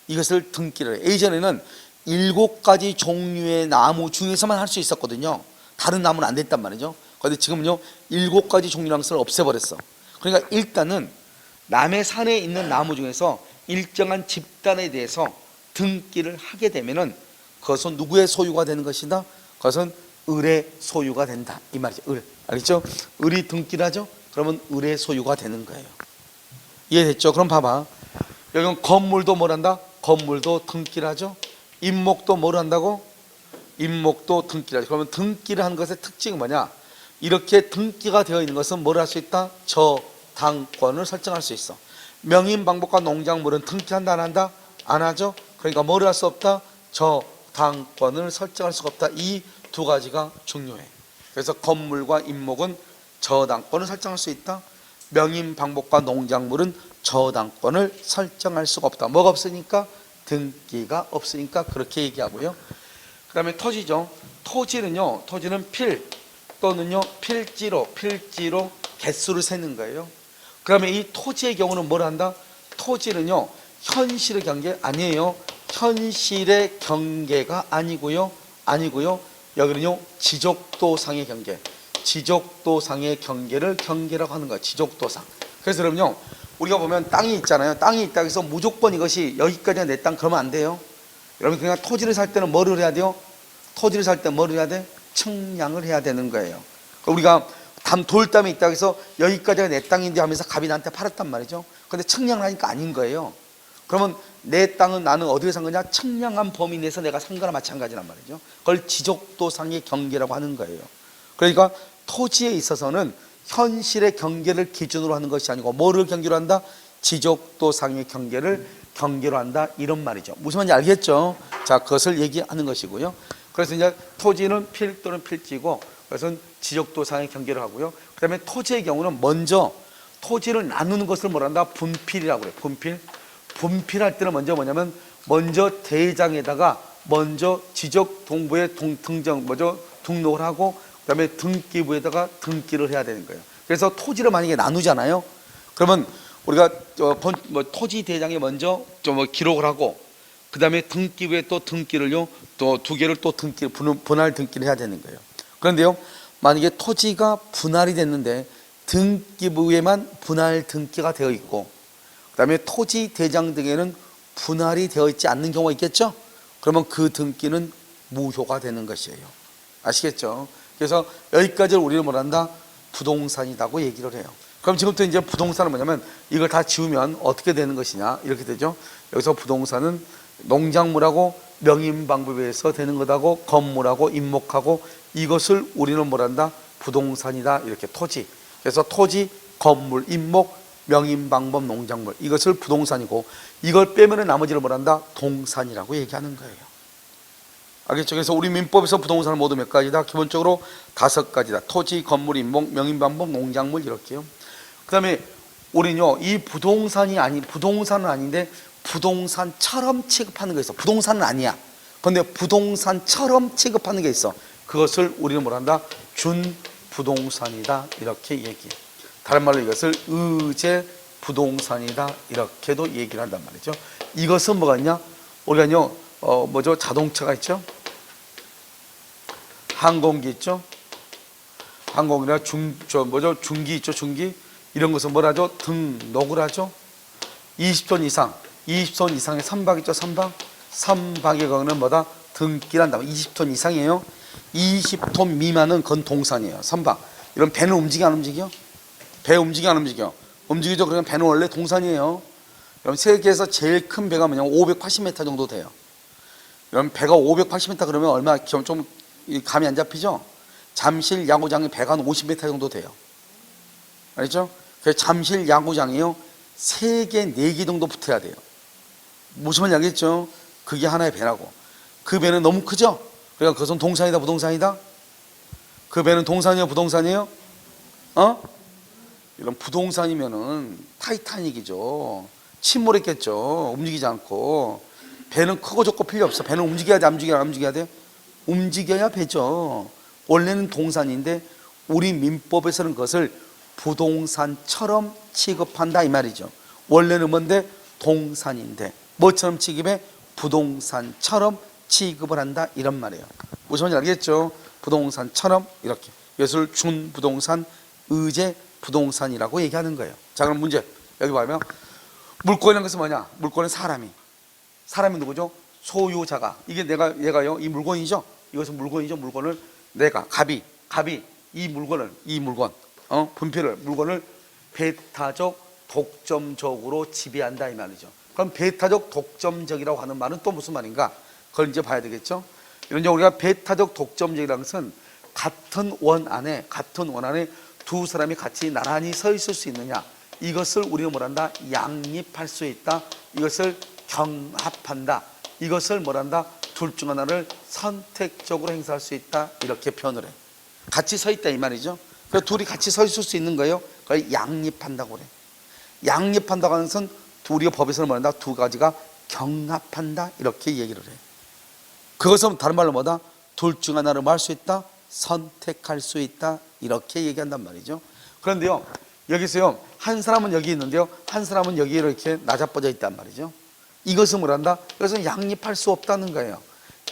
이것을 등기를 해요. 예전에는 7가지 종류의 나무 중에서만 할 수 있었거든요. 다른 나무는 안 됐단 말이죠. 그런데 지금은요, 7가지 종류라는 것을 없애버렸어. 그러니까 일단은 남의 산에 있는 나무 중에서 일정한 집단에 대해서 등기를 하게 되면은 그것은 누구의 소유가 되는 것이다? 그것은 을의 소유가 된다, 이 말이죠. 을. 알겠죠? 을이 등기를 하죠? 그러면 을의 소유가 되는 거예요. 이해됐죠? 그럼 봐봐. 여기는 건물도 뭘 한다? 건물도 등기를 하죠? 임목도 뭘 한다고? 임목도 등기를 하죠. 그러면 등기를 한 것의 특징이 뭐냐? 이렇게 등기가 되어 있는 것은 뭘 할 수 있다? 저당권을 설정할 수 있어. 명인 방법과 농작물은 등기한다, 안 한다? 안 하죠? 그러니까 뭐를 할 수 없다? 저당권을 설정할 수가 없다. 이 두 가지가 중요해. 그래서 건물과 임목은 저당권을 설정할 수 있다. 명인방법과 농작물은 저당권을 설정할 수가 없다. 뭐가 없으니까? 등기가 없으니까 그렇게 얘기하고요. 그 다음에 토지죠. 토지는요, 토지는 필 또는요 필지로 개수를 세는 거예요. 그러면 이 토지의 경우는 뭘 한다? 토지는요 현실의 경계 아니에요. 현실의 경계가 아니고요. 여기는요 지적도상의 경계, 지적도상의 경계라고 하는 거예요. 지적도상. 그래서 그럼요 우리가 보면 땅이 있잖아요. 땅이 있다고 해서 무조건 이것이 여기까지가 내 땅 그러면 안 돼요. 여러분 그냥 토지를 살 때는 뭐를 해야 돼요? 토지를 살 때 뭐를 해야 돼? 측량을 해야 되는 거예요. 우리가 돌담이 있다고 해서 여기까지가 내 땅인데 하면서 갑이 나한테 팔았단 말이죠. 근데 측량을 하니까 아닌 거예요. 그러면 내 땅은 나는 어디에 산 거냐? 측량한 범위 내에서 내가 산 거나 마찬가지란 말이죠. 그걸 지적도상의 경계라고 하는 거예요. 그러니까 토지에 있어서는 현실의 경계를 기준으로 하는 것이 아니고 뭐를 경계로 한다? 지적도상의 경계로 한다 이런 말이죠. 무슨 말인지 알겠죠? 자, 그것을 얘기하는 것이고요. 그래서 이제 토지는 필 또는 필지고 그것은 지적도상의 경계를 하고요. 그 다음에 토지의 경우는 먼저 토지를 나누는 것을 뭐란다? 분필이라고 그래요. 분필할 때는 먼저 뭐냐면 먼저 대장에다가 먼저 지적동부에 등록을 하고 그다음에 등기부에다가 등기를 해야 되는 거예요. 그래서 토지를 만약에 나누잖아요. 그러면 우리가 토지 대장에 먼저 기록을 하고 그다음에 등기부에 또 등기를요 또 두 개를 또 분할 등기를 해야 되는 거예요. 그런데요 만약에 토지가 분할이 됐는데 등기부에만 분할 등기가 되어 있고 그 다음에 토지 대장 등에는 분할이 되어 있지 않는 경우가 있겠죠. 그러면 그 등기는 무효가 되는 것이에요. 아시겠죠? 그래서 여기까지를 우리는 뭐란다? 부동산이라고 얘기를 해요. 그럼 지금부터 이제 부동산은 뭐냐면 이걸 다 지우면 어떻게 되는 것이냐 이렇게 되죠. 여기서 부동산은 농작물하고 명인방법에 의해서 되는 것하고 건물하고 임목하고 이것을 우리는 뭐란다? 부동산이다. 이렇게 토지. 그래서 토지, 건물, 임목, 명인방법, 농작물 이것을 부동산이고 이걸 빼면 나머지를 뭐란다? 동산이라고 얘기하는 거예요. 알겠죠? 그래서 우리 민법에서 부동산은 모두 몇 가지다? 기본적으로 5가지다. 토지, 건물, 임목, 명인방법, 농작물 이렇게요. 그 다음에 우리는요 이 부동산은 아닌데 부동산처럼 취급하는 게 있어. 부동산은 아니야. 그런데 부동산처럼 취급하는 게 있어. 그것을 우리는 뭐란다? 준부동산이다 이렇게 얘기해. 다른 말로 이것을 의제 부동산이다 이렇게도 얘기를 한단 말이죠. 이것은 뭐가 있냐? 우리가요 자동차가 있죠. 항공기 있죠. 항공이나 중기 있죠. 중기 이런 것은 뭐라죠? 등록을 하죠. 20톤 이상의 선박 있죠. 선박의 경우는 뭐다? 등기를 한다. 20톤 이상이에요. 20톤 미만은 그건 동산이에요. 선박. 이런 배는 움직여 안 움직여? 배 움직여 안 움직여? 움직이죠. 그러면 배는 원래 동산이에요. 그럼 세계에서 제일 큰 배가 뭐냐면 580m 정도 돼요. 그럼 배가 580m 그러면 얼마 좀 감이 안 잡히죠? 잠실 야구장의 배가 한 50m 정도 돼요. 알죠? 그래서 잠실 야구장이요 3개, 4개 정도 붙어야 돼요. 무슨 말인지 알겠죠? 그게 하나의 배라고. 그 배는 너무 크죠? 그러니까 그것은 동산이다 부동산이다? 그 배는 동산이에요 부동산이에요? 이런 부동산이면은 타이타닉이죠. 침몰했겠죠. 움직이지 않고. 배는 크고 적고 필요 없어. 배는 움직여야 돼? 안 움직여야 돼? 움직여야 배죠. 원래는 동산인데 우리 민법에서는 그것을 부동산처럼 취급한다 이 말이죠. 원래는 뭔데? 동산인데 뭐처럼 취급해? 부동산처럼 취급을 한다 이런 말이에요. 무슨 말인지 알겠죠? 부동산처럼 이렇게. 이것을 준부동산, 의제 부동산이라고 얘기하는 거예요. 자, 그럼 문제 여기 보면 물권이라는 것은 뭐냐? 물권은 사람이 누구죠? 소유자가. 이게 얘가요 이 물건이죠. 이것은 물건이죠. 물건을 내가 갑이 이 물건 물건을 배타적 독점적으로 지배한다 이 말이죠. 그럼 배타적 독점적이라고 하는 말은 또 무슨 말인가? 그걸 이제 봐야 되겠죠. 이런 우리가 배타적 독점적이라는 것은 같은 원 안에 두 사람이 같이 나란히 서 있을 수 있느냐? 이것을 우리는 뭐란다? 양립할 수 있다. 이것을 경합한다. 이것을 뭐란다? 둘 중 하나를 선택적으로 행사할 수 있다, 이렇게 표현을 해. 같이 서 있다 이 말이죠. 그래서 둘이 같이 서 있을 수 있는 거예요. 그걸 양립한다고 그래. 양립한다고 하는 것은 우리가 법에서는 뭐란다? 두 가지가 경합한다, 이렇게 얘기를 해. 그것은 다른 말로 뭐다? 둘 중 하나를 뭐 할 수 있다? 선택할 수 있다, 이렇게 얘기한단 말이죠. 그런데요, 여기서요, 한 사람은 여기 있는데요, 한 사람은 여기 이렇게 나자빠져 있단 말이죠. 이것은 뭐란다? 이것은 양립할 수 없다는 거예요.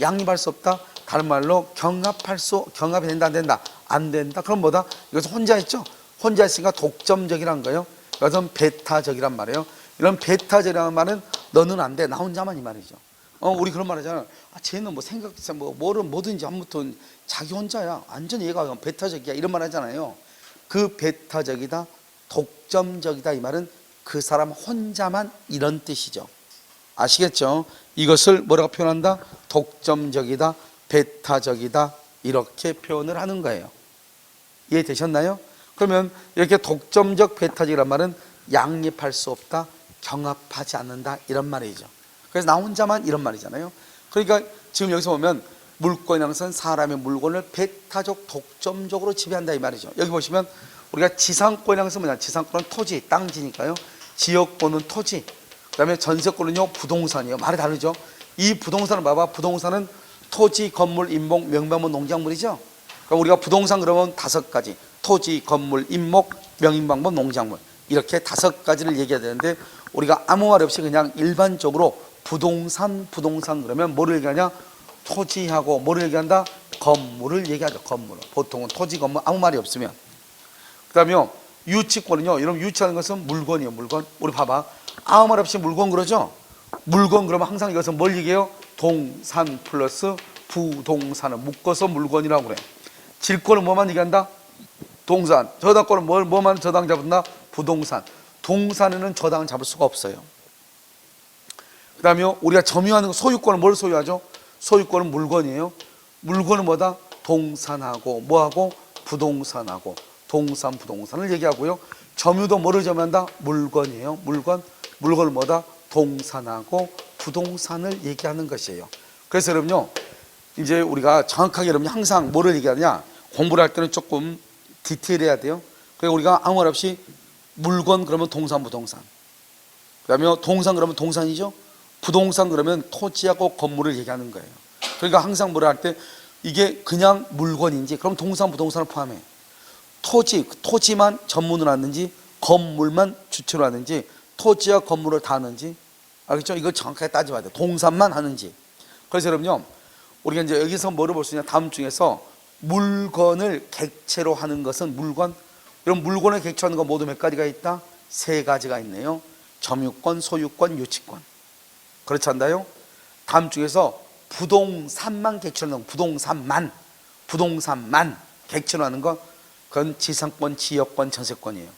양립할 수 없다, 다른 말로 경합이 된다 안 된다? 안 된다. 그럼 뭐다? 이것은 혼자 있죠. 혼자 있으니까 독점적이란 거예요. 이것은 배타적이란 말이에요. 이런 배타적이라는 말은 너는 안 돼, 나 혼자만, 이 말이죠. 우리 그런 말 하잖아요. 쟤는 뭐 생각해서 뭐든지 아무튼 자기 혼자야, 완전히 얘가 배타적이야, 이런 말 하잖아요. 그 배타적이다, 독점적이다, 이 말은 그 사람 혼자만, 이런 뜻이죠. 아시겠죠? 이것을 뭐라고 표현한다? 독점적이다, 배타적이다, 이렇게 표현을 하는 거예요. 이해되셨나요? 그러면 이렇게 독점적, 배타적이란 말은 양립할 수 없다, 경합하지 않는다, 이런 말이죠. 그래서 나 혼자만, 이런 말이잖아요. 그러니까 지금 여기서 보면 물권이라는 것은 사람의 물건을 배타적, 독점적으로 지배한다, 이 말이죠. 여기 보시면 우리가 지상권이라는 것은 뭐냐? 지상권은 토지, 땅지니까요. 지역권은 토지, 그 다음에 전세권은요 부동산이에요. 말이 다르죠. 이 부동산은 봐봐, 부동산은 토지, 건물, 임목, 명명문, 농작물이죠. 그러니까 우리가 부동산 그러면 5가지, 토지, 건물, 임목, 명인방문, 농작물, 이렇게 5가지를 얘기해야 되는데, 우리가 아무 말 없이 그냥 일반적으로 부동산 그러면 뭐를 얘기하냐? 토지하고 뭐를 얘기한다? 건물을 얘기하죠. 건물. 보통은 토지, 건물, 아무 말이 없으면. 그 다음에 유치권은요, 여러분 유치하는 것은 물건이에요. 물건. 우리 봐봐, 아무 말 없이 물건 그러죠. 물건 그러면 항상 이것은 뭘 얘기해요? 동산 플러스 부동산을 묶어서 물건이라고 그래. 질권은 뭐만 얘기한다? 동산. 저당권은 뭐만 저당 잡는다? 부동산. 동산에는 저당을 잡을 수가 없어요. 그 다음에 우리가 점유하는 거, 소유권은 뭘 소유하죠? 소유권은 물건이에요. 물건은 뭐다? 동산하고 뭐하고? 부동산하고, 동산, 부동산을 얘기하고요. 점유도 뭐를 점유한다? 물건이에요. 물건을 뭐다? 동산하고 부동산을 얘기하는 것이에요. 그래서 여러분요, 이제 우리가 정확하게 여러분 항상 뭐를 얘기하냐? 공부를 할 때는 조금 디테일해야 돼요. 그래서 우리가 아무 말 없이 물건 그러면 동산, 부동산, 그 다음에 동산 그러면 동산이죠. 부동산 그러면 토지하고 건물을 얘기하는 거예요. 그러니까 항상 뭐라 할 때 이게 그냥 물건인지, 그럼 동산, 부동산을 포함해. 토지만 전문으로 하는지, 건물만 주체로 하는지, 토지와 건물을 다 하는지, 알겠죠? 이걸 정확하게 따져봐야 돼. 동산만 하는지. 그래서 여러분요, 우리가 이제 여기서 뭐를 볼 수 있냐? 다음 중에서 물건을 객체로 하는 것은 물건. 이런 물건을 객체로 하는 건 모두 몇 가지가 있다? 3가지가 있네요. 점유권, 소유권, 유치권. 그렇지 않나요? 다음 중에서 부동산만 객체로 하는 거, 부동산만 객체로 하는 거, 그건 지상권, 지역권, 전세권이에요.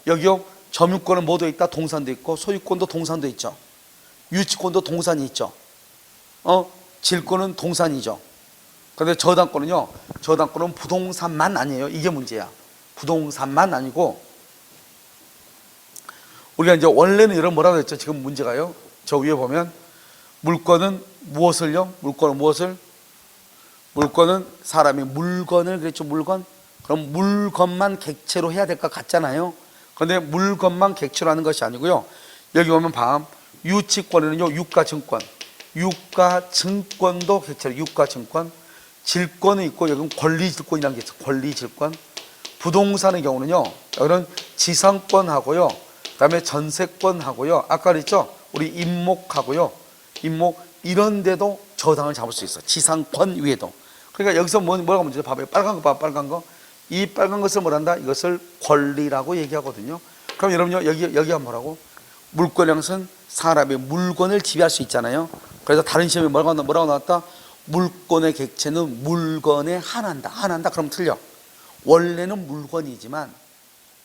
여기요, 점유권은 모두 있다. 동산도 있고, 소유권도 동산도 있죠. 유치권도 동산이 있죠. 질권은 동산이죠. 그런데 저당권은 부동산만 아니에요. 이게 문제야. 부동산만 아니고, 우리가 이제 원래는 이런 뭐라고 했죠? 지금 문제가요, 저 위에 보면 물건은 무엇을요? 물건은 사람이 물건을, 그랬죠. 물건. 그럼 물건만 객체로 해야 될 것 같잖아요. 그런데 물건만 객체로 하는 것이 아니고요, 여기 보면 유치권에는요, 유가증권도 객체로, 유가증권. 질권은 있고, 여기는 권리질권이라는 게 있어요. 권리질권. 부동산의 경우는요, 여기는 지상권하고요, 그 다음에 전세권하고요, 아까 그랬죠, 우리 임목하고요, 이런 데도 저당을 잡을 수 있어. 지상권 위에도. 그러니까 여기서 뭐라고 문제죠? 봐봐요. 빨간 거 봐, 빨간 거. 이 빨간 것을 뭐란다? 이것을 권리라고 얘기하거든요. 그럼 여러분요, 여기가 뭐라고? 물권이라는 것은 사람의 물건을 지배할 수 있잖아요. 그래서 다른 시험에 뭐라고 나왔다? 물권의 객체는 물건에 한한다. 그럼 틀려. 원래는 물건이지만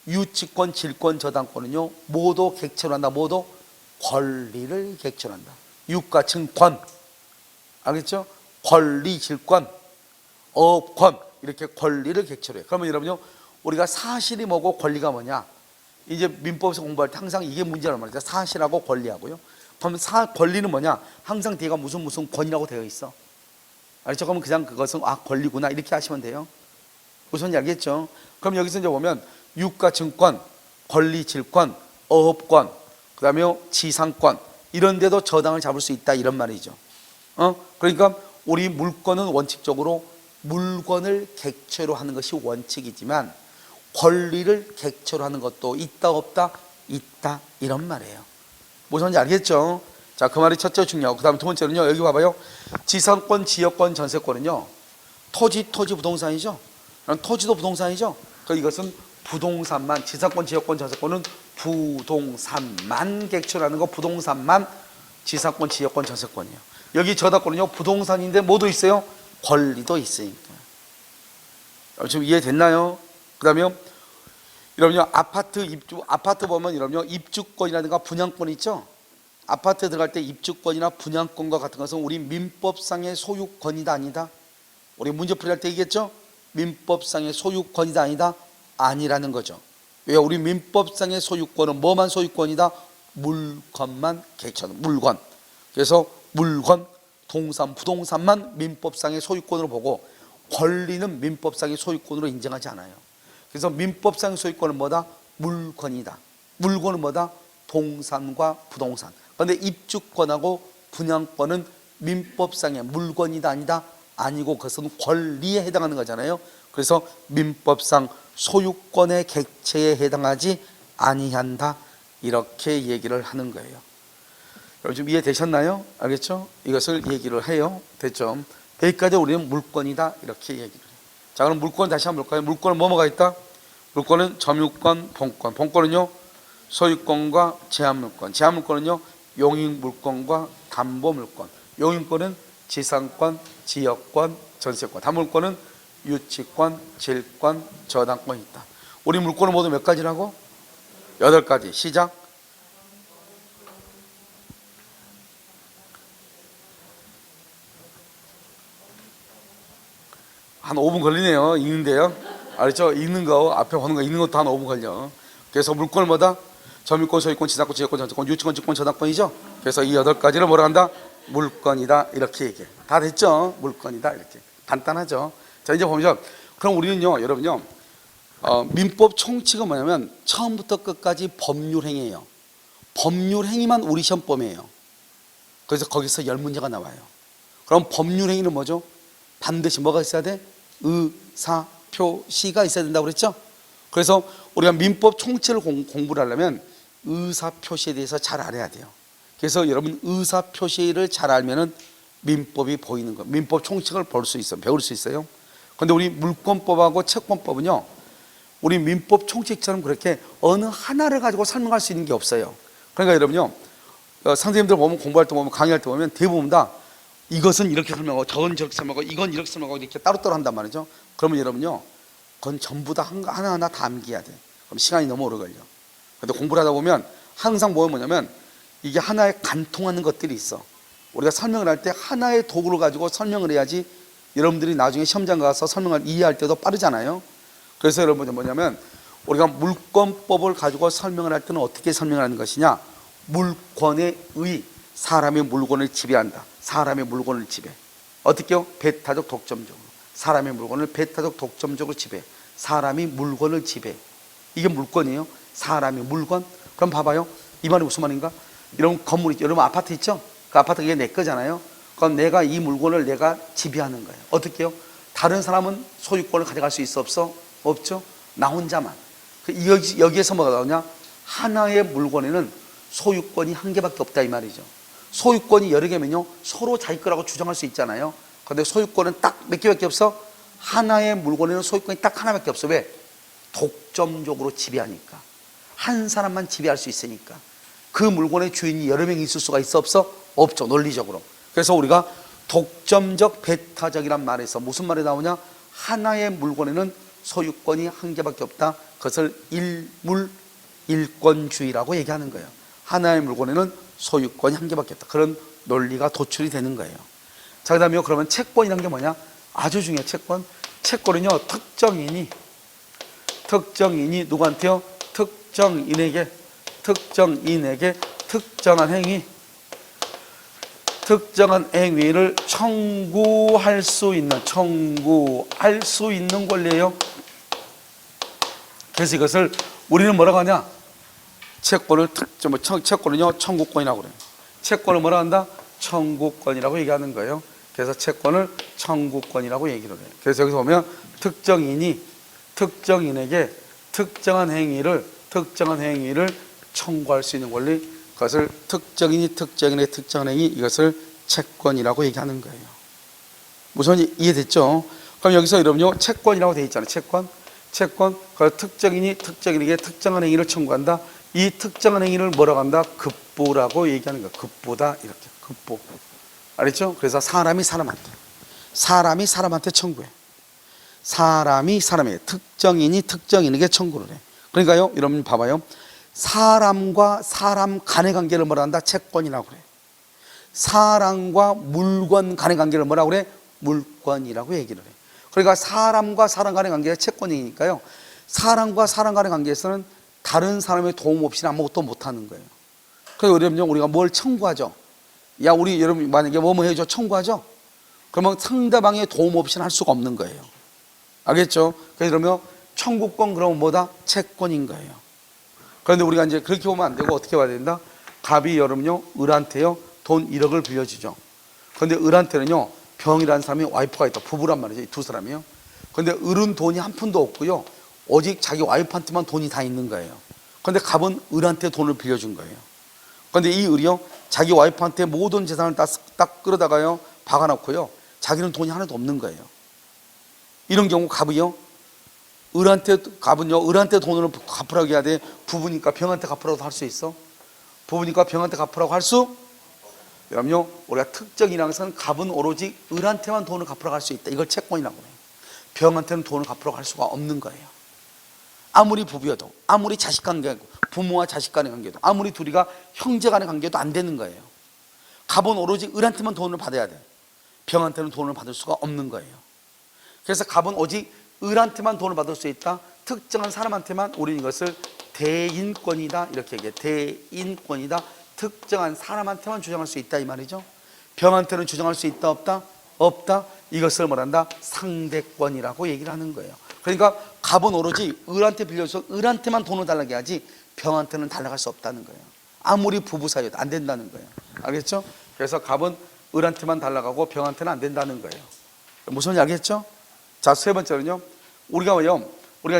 유치권, 질권, 저당권은요, 모두 객체로 한다. 모두 권리를 객체로 한다. 유가증권, 알겠죠? 권리, 질권, 업권, 이렇게 권리를 객체로 해요. 그러면 여러분요, 우리가 사실이 뭐고 권리가 뭐냐? 이제 민법에서 공부할 때 항상 이게 문제란 말이죠. 사실하고 권리하고요. 그럼 권리는 뭐냐? 항상 뒤가 무슨 권이라고 되어 있어. 알죠? 그러면 그냥 그것은 권리구나 이렇게 하시면 돼요. 무슨 알겠죠? 그럼 여기서 이제 보면 유가 증권, 권리 질권, 어업권, 그다음에 지상권 이런 데도 저당을 잡을 수 있다 이런 말이죠. 그러니까 우리 물권은 원칙적으로 물건을 객체로 하는 것이 원칙이지만 권리를 객체로 하는 것도 있다 없다? 있다 이런 말이에요. 무슨지 알겠죠? 자, 그 말이 첫째 중요하고 그 다음에 두 번째는요. 여기 봐봐요. 지상권, 지역권, 전세권은요. 토지 부동산이죠. 토지도 부동산이죠. 이것은 부동산만, 지상권, 지역권, 전세권은 부동산만 객체로 하는 거, 부동산만 지상권, 지역권, 전세권이에요. 여기 저당권은요. 부동산인데 뭐도 있어요? 권리도 있으니까. 지금 이해됐나요? 그 다음에 여러분요, 아파트 보면 여러분요, 입주권이라든가 분양권 있죠? 아파트 들어갈 때 입주권이나 분양권과 같은 것은 우리 민법상의 소유권이다 아니다? 우리 문제풀이 할 때 얘기했죠? 민법상의 소유권이다 아니다? 아니라는 거죠. 왜? 우리 민법상의 소유권은 뭐만 소유권이다? 물건만 객체는 물건. 그래서 물건, 동산, 부동산만 민법상의 소유권으로 보고 권리는 민법상의 소유권으로 인정하지 않아요. 그래서 민법상의 소유권은 뭐다? 물건이다. 물건은 뭐다? 동산과 부동산. 그런데 입주권하고 분양권은 민법상의 물건이다 아니다? 아니고 그것은 권리에 해당하는 거잖아요. 그래서 민법상 소유권의 객체에 해당하지 아니한다 이렇게 얘기를 하는 거예요. 여러분 좀 이해되셨나요? 알겠죠? 이것을 얘기를 해요. 됐죠? 여기까지 우리는 물권이다 이렇게 얘기를 해요. 자, 그럼 물권 다시 한번 볼까요? 물권은 뭐가 있다? 물권은 점유권, 본권. 본권은요 소유권과 제한물권. 제한물권은요 용익물권과 담보물권. 용익권은 지상권, 지역권, 전세권. 담보물권은 유치권, 질권, 저당권이 있다. 우리 물권은 모두 몇 가지라고? 8가지. 시작. 한 5분 걸리네요. 읽는데요. 알죠? 읽는 거, 앞에 보는 거 읽는 것도 한 5분 걸려. 그래서 물권은 뭐다? 점유권, 소유권, 지상권, 지역권, 전세권, 유치권, 직권, 저당권이죠. 그래서 이 8가지를 뭐라 한다? 물권이다 이렇게 얘기해. 다 됐죠? 물권이다 이렇게. 간단하죠? 자, 이제 보면 그럼 우리는요, 여러분요, 민법 총칙은 뭐냐면 처음부터 끝까지 법률행위예요. 법률행위만 우리 시험범위예요. 그래서 거기서 10문제가 나와요. 그럼 법률행위는 뭐죠? 반드시 뭐가 있어야 돼? 의사표시가 있어야 된다고 그랬죠? 그래서 우리가 민법 총칙을 공부를 하려면 의사표시에 대해서 잘 알아야 돼요. 그래서 여러분 의사표시를 잘 알면은 민법이 보이는 거, 민법 총칙을 볼 수 있어요. 배울 수 있어요. 그런데 우리 물권법하고 채권법은요, 우리 민법 총칙처럼 그렇게 어느 하나를 가지고 설명할 수 있는 게 없어요. 그러니까 여러분요, 선생님들 보면 공부할 때 보면 강의할 때 보면 대부분 다 이것은 이렇게 설명하고 저건 저렇게 설명하고 이건 이렇게 설명하고 이렇게 따로따로 한단 말이죠. 그러면 여러분요, 그건 전부 다 하나하나 다 암기해야 돼. 그럼 시간이 너무 오래 걸려. 근데 공부를 하다 보면 항상 뭐냐면 이게 하나에 간통하는 것들이 있어. 우리가 설명을 할 때 하나의 도구를 가지고 설명을 해야지 여러분들이 나중에 시험장 가서 설명을 이해할 때도 빠르잖아요. 그래서 여러분 뭐냐면 우리가 물권법을 가지고 설명을 할 때는 어떻게 설명하는 것이냐? 물권의 의, 사람의 물건을 지배한다. 사람의 물건을 지배. 어떻게요? 배타적 독점적으로. 사람의 물건을 배타적 독점적으로 지배. 사람이 물건을 지배. 이게 물권이에요. 사람이 물건. 그럼 봐봐요. 이 말이 무슨 말인가? 이런 건물 있죠. 여러분 아파트 있죠? 그 아파트가 이게 내 거잖아요. 그럼 내가 이 물건을 내가 지배하는 거예요. 어떻게 해요? 다른 사람은 소유권을 가져갈 수 있어 없어? 없죠? 나 혼자만. 여기에서 뭐가 나오냐? 하나의 물건에는 소유권이 한 개밖에 없다 이 말이죠. 소유권이 여러 개면요 서로 자기 거라고 주장할 수 있잖아요. 그런데 소유권은 딱 몇 개밖에 없어? 하나의 물건에는 소유권이 딱 하나밖에 없어. 왜? 독점적으로 지배하니까. 한 사람만 지배할 수 있으니까. 그 물건의 주인이 여러 명이 있을 수가 있어 없어? 없죠. 논리적으로. 그래서 우리가 독점적 배타적이란 말에서 무슨 말이 나오냐? 하나의 물건에는 소유권이 한 개밖에 없다. 그것을 일물일권주의라고 얘기하는 거예요. 하나의 물건에는 소유권이 한 개밖에 없다. 그런 논리가 도출이 되는 거예요. 자, 그 다음에 그러면 채권이란 게 뭐냐? 아주 중요해. 채권은요 특정인이 누구한테요? 특정인에게 특정한 행위, 특정한 행위를 청구할 수 있는 권리예요. 그래서 이것을 우리는 뭐라고 하냐? 채권을 채권은요 청구권이라고 그래요. 채권을 뭐라 한다? 청구권이라고 얘기하는 거예요. 그래서 채권을 청구권이라고 얘기를 해요. 그래서 여기서 보면 특정인에게 특정한 행위를 청구할 수 있는 권리, 그것을 특정인의 특정한 행위, 이것을 채권이라고 얘기하는 거예요. 무슨 이해됐죠? 그럼 여기서 여러분요 채권이라고 되어 있잖아요. 채권, 그 특정인에게 특정한 행위를 청구한다. 이 특정한 행위를 뭐라고 한다? 급보라고 얘기하는 거예요. 급보다, 이렇게 급보. 알겠죠? 그래서 사람이 사람한테 청구해. 특정인이 특정인에게 청구를 해. 그러니까요, 여러분 봐봐요. 사람과 사람 간의 관계를 뭐라 한다? 채권이라고 그래. 사람과 물건 간의 관계를 뭐라고 그래? 물권이라고 얘기를 해. 그러니까 사람과 사람 간의 관계가 채권이니까요, 사람과 사람 간의 관계에서는 다른 사람의 도움 없이는 아무것도 못하는 거예요. 그래서 여러분, 우리가 뭘 청구하죠? 야, 우리 여러분 만약에 뭐뭐 해줘 청구하죠? 그러면 상대방의 도움 없이는 할 수가 없는 거예요. 알겠죠? 그래서 그러면 청구권, 그러면 뭐다? 채권인 거예요. 그런데 우리가 이제 그렇게 보면 안 되고 어떻게 봐야 된다? 갑이 여러분요 을한테요 돈 1억을 빌려주죠. 그런데 을한테는요 병이라는 사람이 와이프가 있다. 부부란 말이죠. 이 두 사람이요. 그런데 을은 돈이 한 푼도 없고요, 오직 자기 와이프한테만 돈이 다 있는 거예요. 그런데 갑은 을한테 돈을 빌려준 거예요. 그런데 이 을이요 자기 와이프한테 모든 재산을 딱 끌어다가요 박아놓고요, 자기는 돈이 하나도 없는 거예요. 이런 경우 갑은요 을한테 돈을 갚으라고 해야 돼? 부부니까 병한테 갚으라고 할 수 있어? 부부니까 병한테 갚으라고 할 수? 그럼요, 우리가 특정인항에서는 갑은 오로지 을한테만 돈을 갚으라고 할 수 있다. 이걸 채권이라고 해요. 병한테는 돈을 갚으라고 할 수가 없는 거예요. 아무리 부부여도, 아무리 자식 관계고, 부모와 자식 간의 관계도, 아무리 둘이가 형제 간의 관계도 안 되는 거예요. 갑은 오로지 을한테만 돈을 받아야 돼. 병한테는 돈을 받을 수가 없는 거예요. 그래서 갑은 오직 을한테만 돈을 받을 수 있다. 특정한 사람한테만 우리는 이것을 대인권이다 이렇게 얘기해. 대인권이다. 특정한 사람한테만 주장할 수 있다 이 말이죠. 병한테는 주장할 수 있다 없다? 없다. 이것을 뭐란다? 상대권이라고 얘기를 하는 거예요. 그러니까 갑은 오로지 을한테 빌려서 을한테만 돈을 달라고 해야지 병한테는 달라갈 수 없다는 거예요. 아무리 부부 사이여도 안 된다는 거예요. 알겠죠? 그래서 갑은 을한테만 달라가고 병한테는 안 된다는 거예요. 무슨 말인지 알겠죠? 자, 세 번째는요, 우리가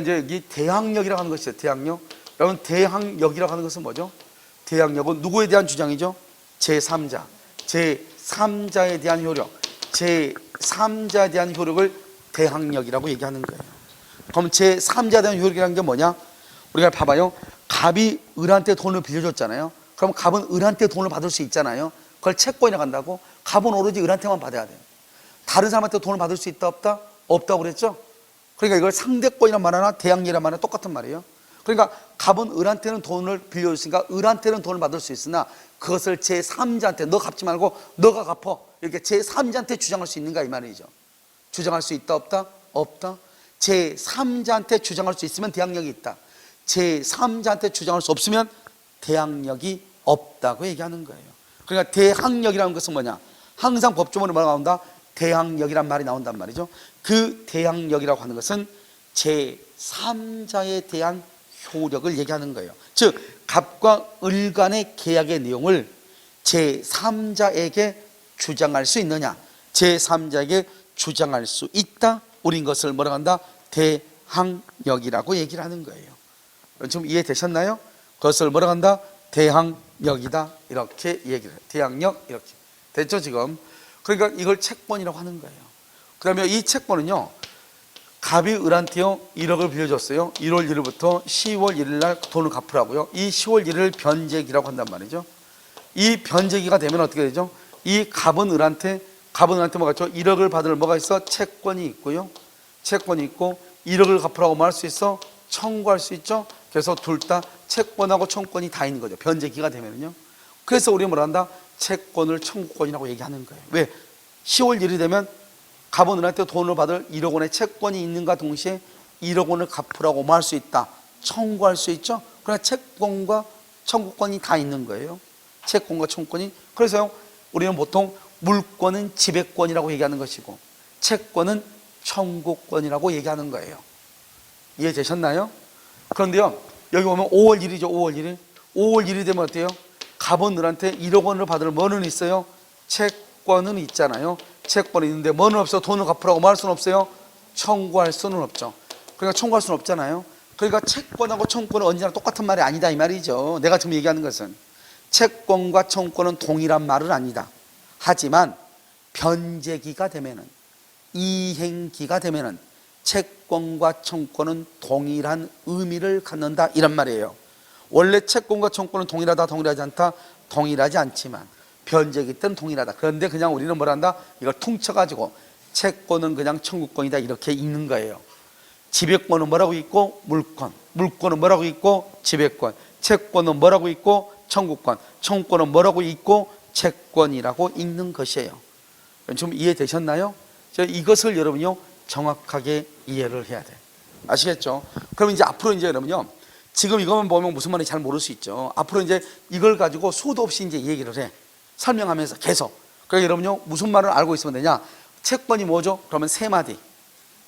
이제 여기 대항력이라고 하는 것이죠. 대항력. 여러분, 대항력이라고 하는 것은 뭐죠? 대항력은 누구에 대한 주장이죠? 제3자에 대한 효력. 제3자에 대한 효력을 대항력이라고 얘기하는 거예요. 그럼 제3자에 대한 효력이라는 게 뭐냐? 우리가 봐봐요. 갑이 을한테 돈을 빌려줬잖아요. 그럼 갑은 을한테 돈을 받을 수 있잖아요. 그걸 채권이라고 한다고? 갑은 오로지 을한테만 받아야 돼요. 다른 사람한테 돈을 받을 수 있다 없다? 없다고 그랬죠? 그러니까 이걸 상대권이란 말하나 대항력이란 말하나 똑같은 말이에요. 그러니까 갑은 을한테는 돈을 빌려줬으니까 을한테는 돈을 받을 수 있으나 그것을 제3자한테 너 갚지 말고 너가 갚어 이렇게 제3자한테 주장할 수 있는가 이 말이죠. 주장할 수 있다 없다? 없다. 제3자한테 주장할 수 있으면 대항력이 있다. 제3자한테 주장할 수 없으면 대항력이 없다고 얘기하는 거예요. 그러니까 대항력이라는 것은 뭐냐? 항상 법조문에 뭐가 나온다? 대항력이란 말이 나온단 말이죠. 그 대항력이라고 하는 것은 제3자에 대한 효력을 얘기하는 거예요. 즉 갑과 을 간의 계약의 내용을 제3자에게 주장할 수 있느냐? 제3자에게 주장할 수 있다. 우린 것을 뭐라고 한다? 대항력이라고 얘기를 하는 거예요. 지금 이해되셨나요? 그것을 뭐라고 한다? 대항력이다 이렇게 얘기를 해요. 대항력 이렇게 됐죠 지금? 그러니까 이걸 채권이라고 하는 거예요. 그 다음에 이 채권은요, 갑이 을한테요 1억을 빌려줬어요. 1월 1일부터 10월 1일 날 돈을 갚으라고요. 이 10월 1일을 변제기라고 한단 말이죠. 이 변제기가 되면 어떻게 되죠? 이 갑은 을한테 뭐가 있죠? 1억을 받을 뭐가 있어? 채권이 있고요. 채권이 있고 1억을 갚으라고 뭐 할 수 있어? 청구할 수 있죠. 그래서 둘 다 채권하고 청구권이 다 있는 거죠. 변제기가 되면요. 그래서 우리가 뭐라 한다? 채권을 청구권이라고 얘기하는 거예요. 왜? 10월 1일이 되면 갑은 을한테 돈을 받을 1억 원의 채권이 있는가 동시에 1억 원을 갚으라고 뭐 할 수 있다? 청구할 수 있죠. 그러나 채권과 청구권이 다 있는 거예요. 채권과 청구권이. 그래서 우리는 보통 물권은 지배권이라고 얘기하는 것이고 채권은 청구권이라고 얘기하는 거예요. 이해되셨나요? 그런데요, 여기 보면 5월 1일이죠. 5월 1일. 5월 1일이 되면 어때요? 갑원들한테 1억 원을 받을 뭐는 있어요? 채권은 있잖아요. 채권이 있는데 뭐는 없어? 돈을 갚으라고 뭐 할 수는 없어요? 청구할 수는 없죠. 그러니까 청구할 수는 없잖아요. 그러니까 채권하고 청구는 언제나 똑같은 말이 아니다 이 말이죠. 내가 지금 얘기하는 것은 채권과 청구는 동일한 말은 아니다. 하지만 변제기가 되면은, 이행기가 되면은 채권과 청구는 동일한 의미를 갖는다 이런 말이에요. 원래 채권과 청구는 동일하다, 동일하지 않다, 동일하지 않지만 변제기 때는 동일하다. 그런데 그냥 우리는 뭘 한다? 이걸 퉁쳐가지고 채권은 그냥 청구권이다 이렇게 읽는 거예요. 지배권은 뭐라고 있고 물권, 물권은 뭐라고 있고 지배권, 채권은 뭐라고 있고 청구권, 청구권은 뭐라고 있고 채권이라고 읽는 것이에요. 좀 이해되셨나요? 이것을 여러분요 정확하게 이해를 해야 돼. 아시겠죠? 그럼 이제 앞으로 이제 여러분요, 지금 이것만 보면 무슨 말인지 잘 모를 수 있죠. 앞으로 이제 이걸 가지고 수도 없이 이제 얘기를 해. 설명하면서 계속. 그러니까 여러분요, 무슨 말을 알고 있으면 되냐? 채권이 뭐죠? 그러면 세 마디.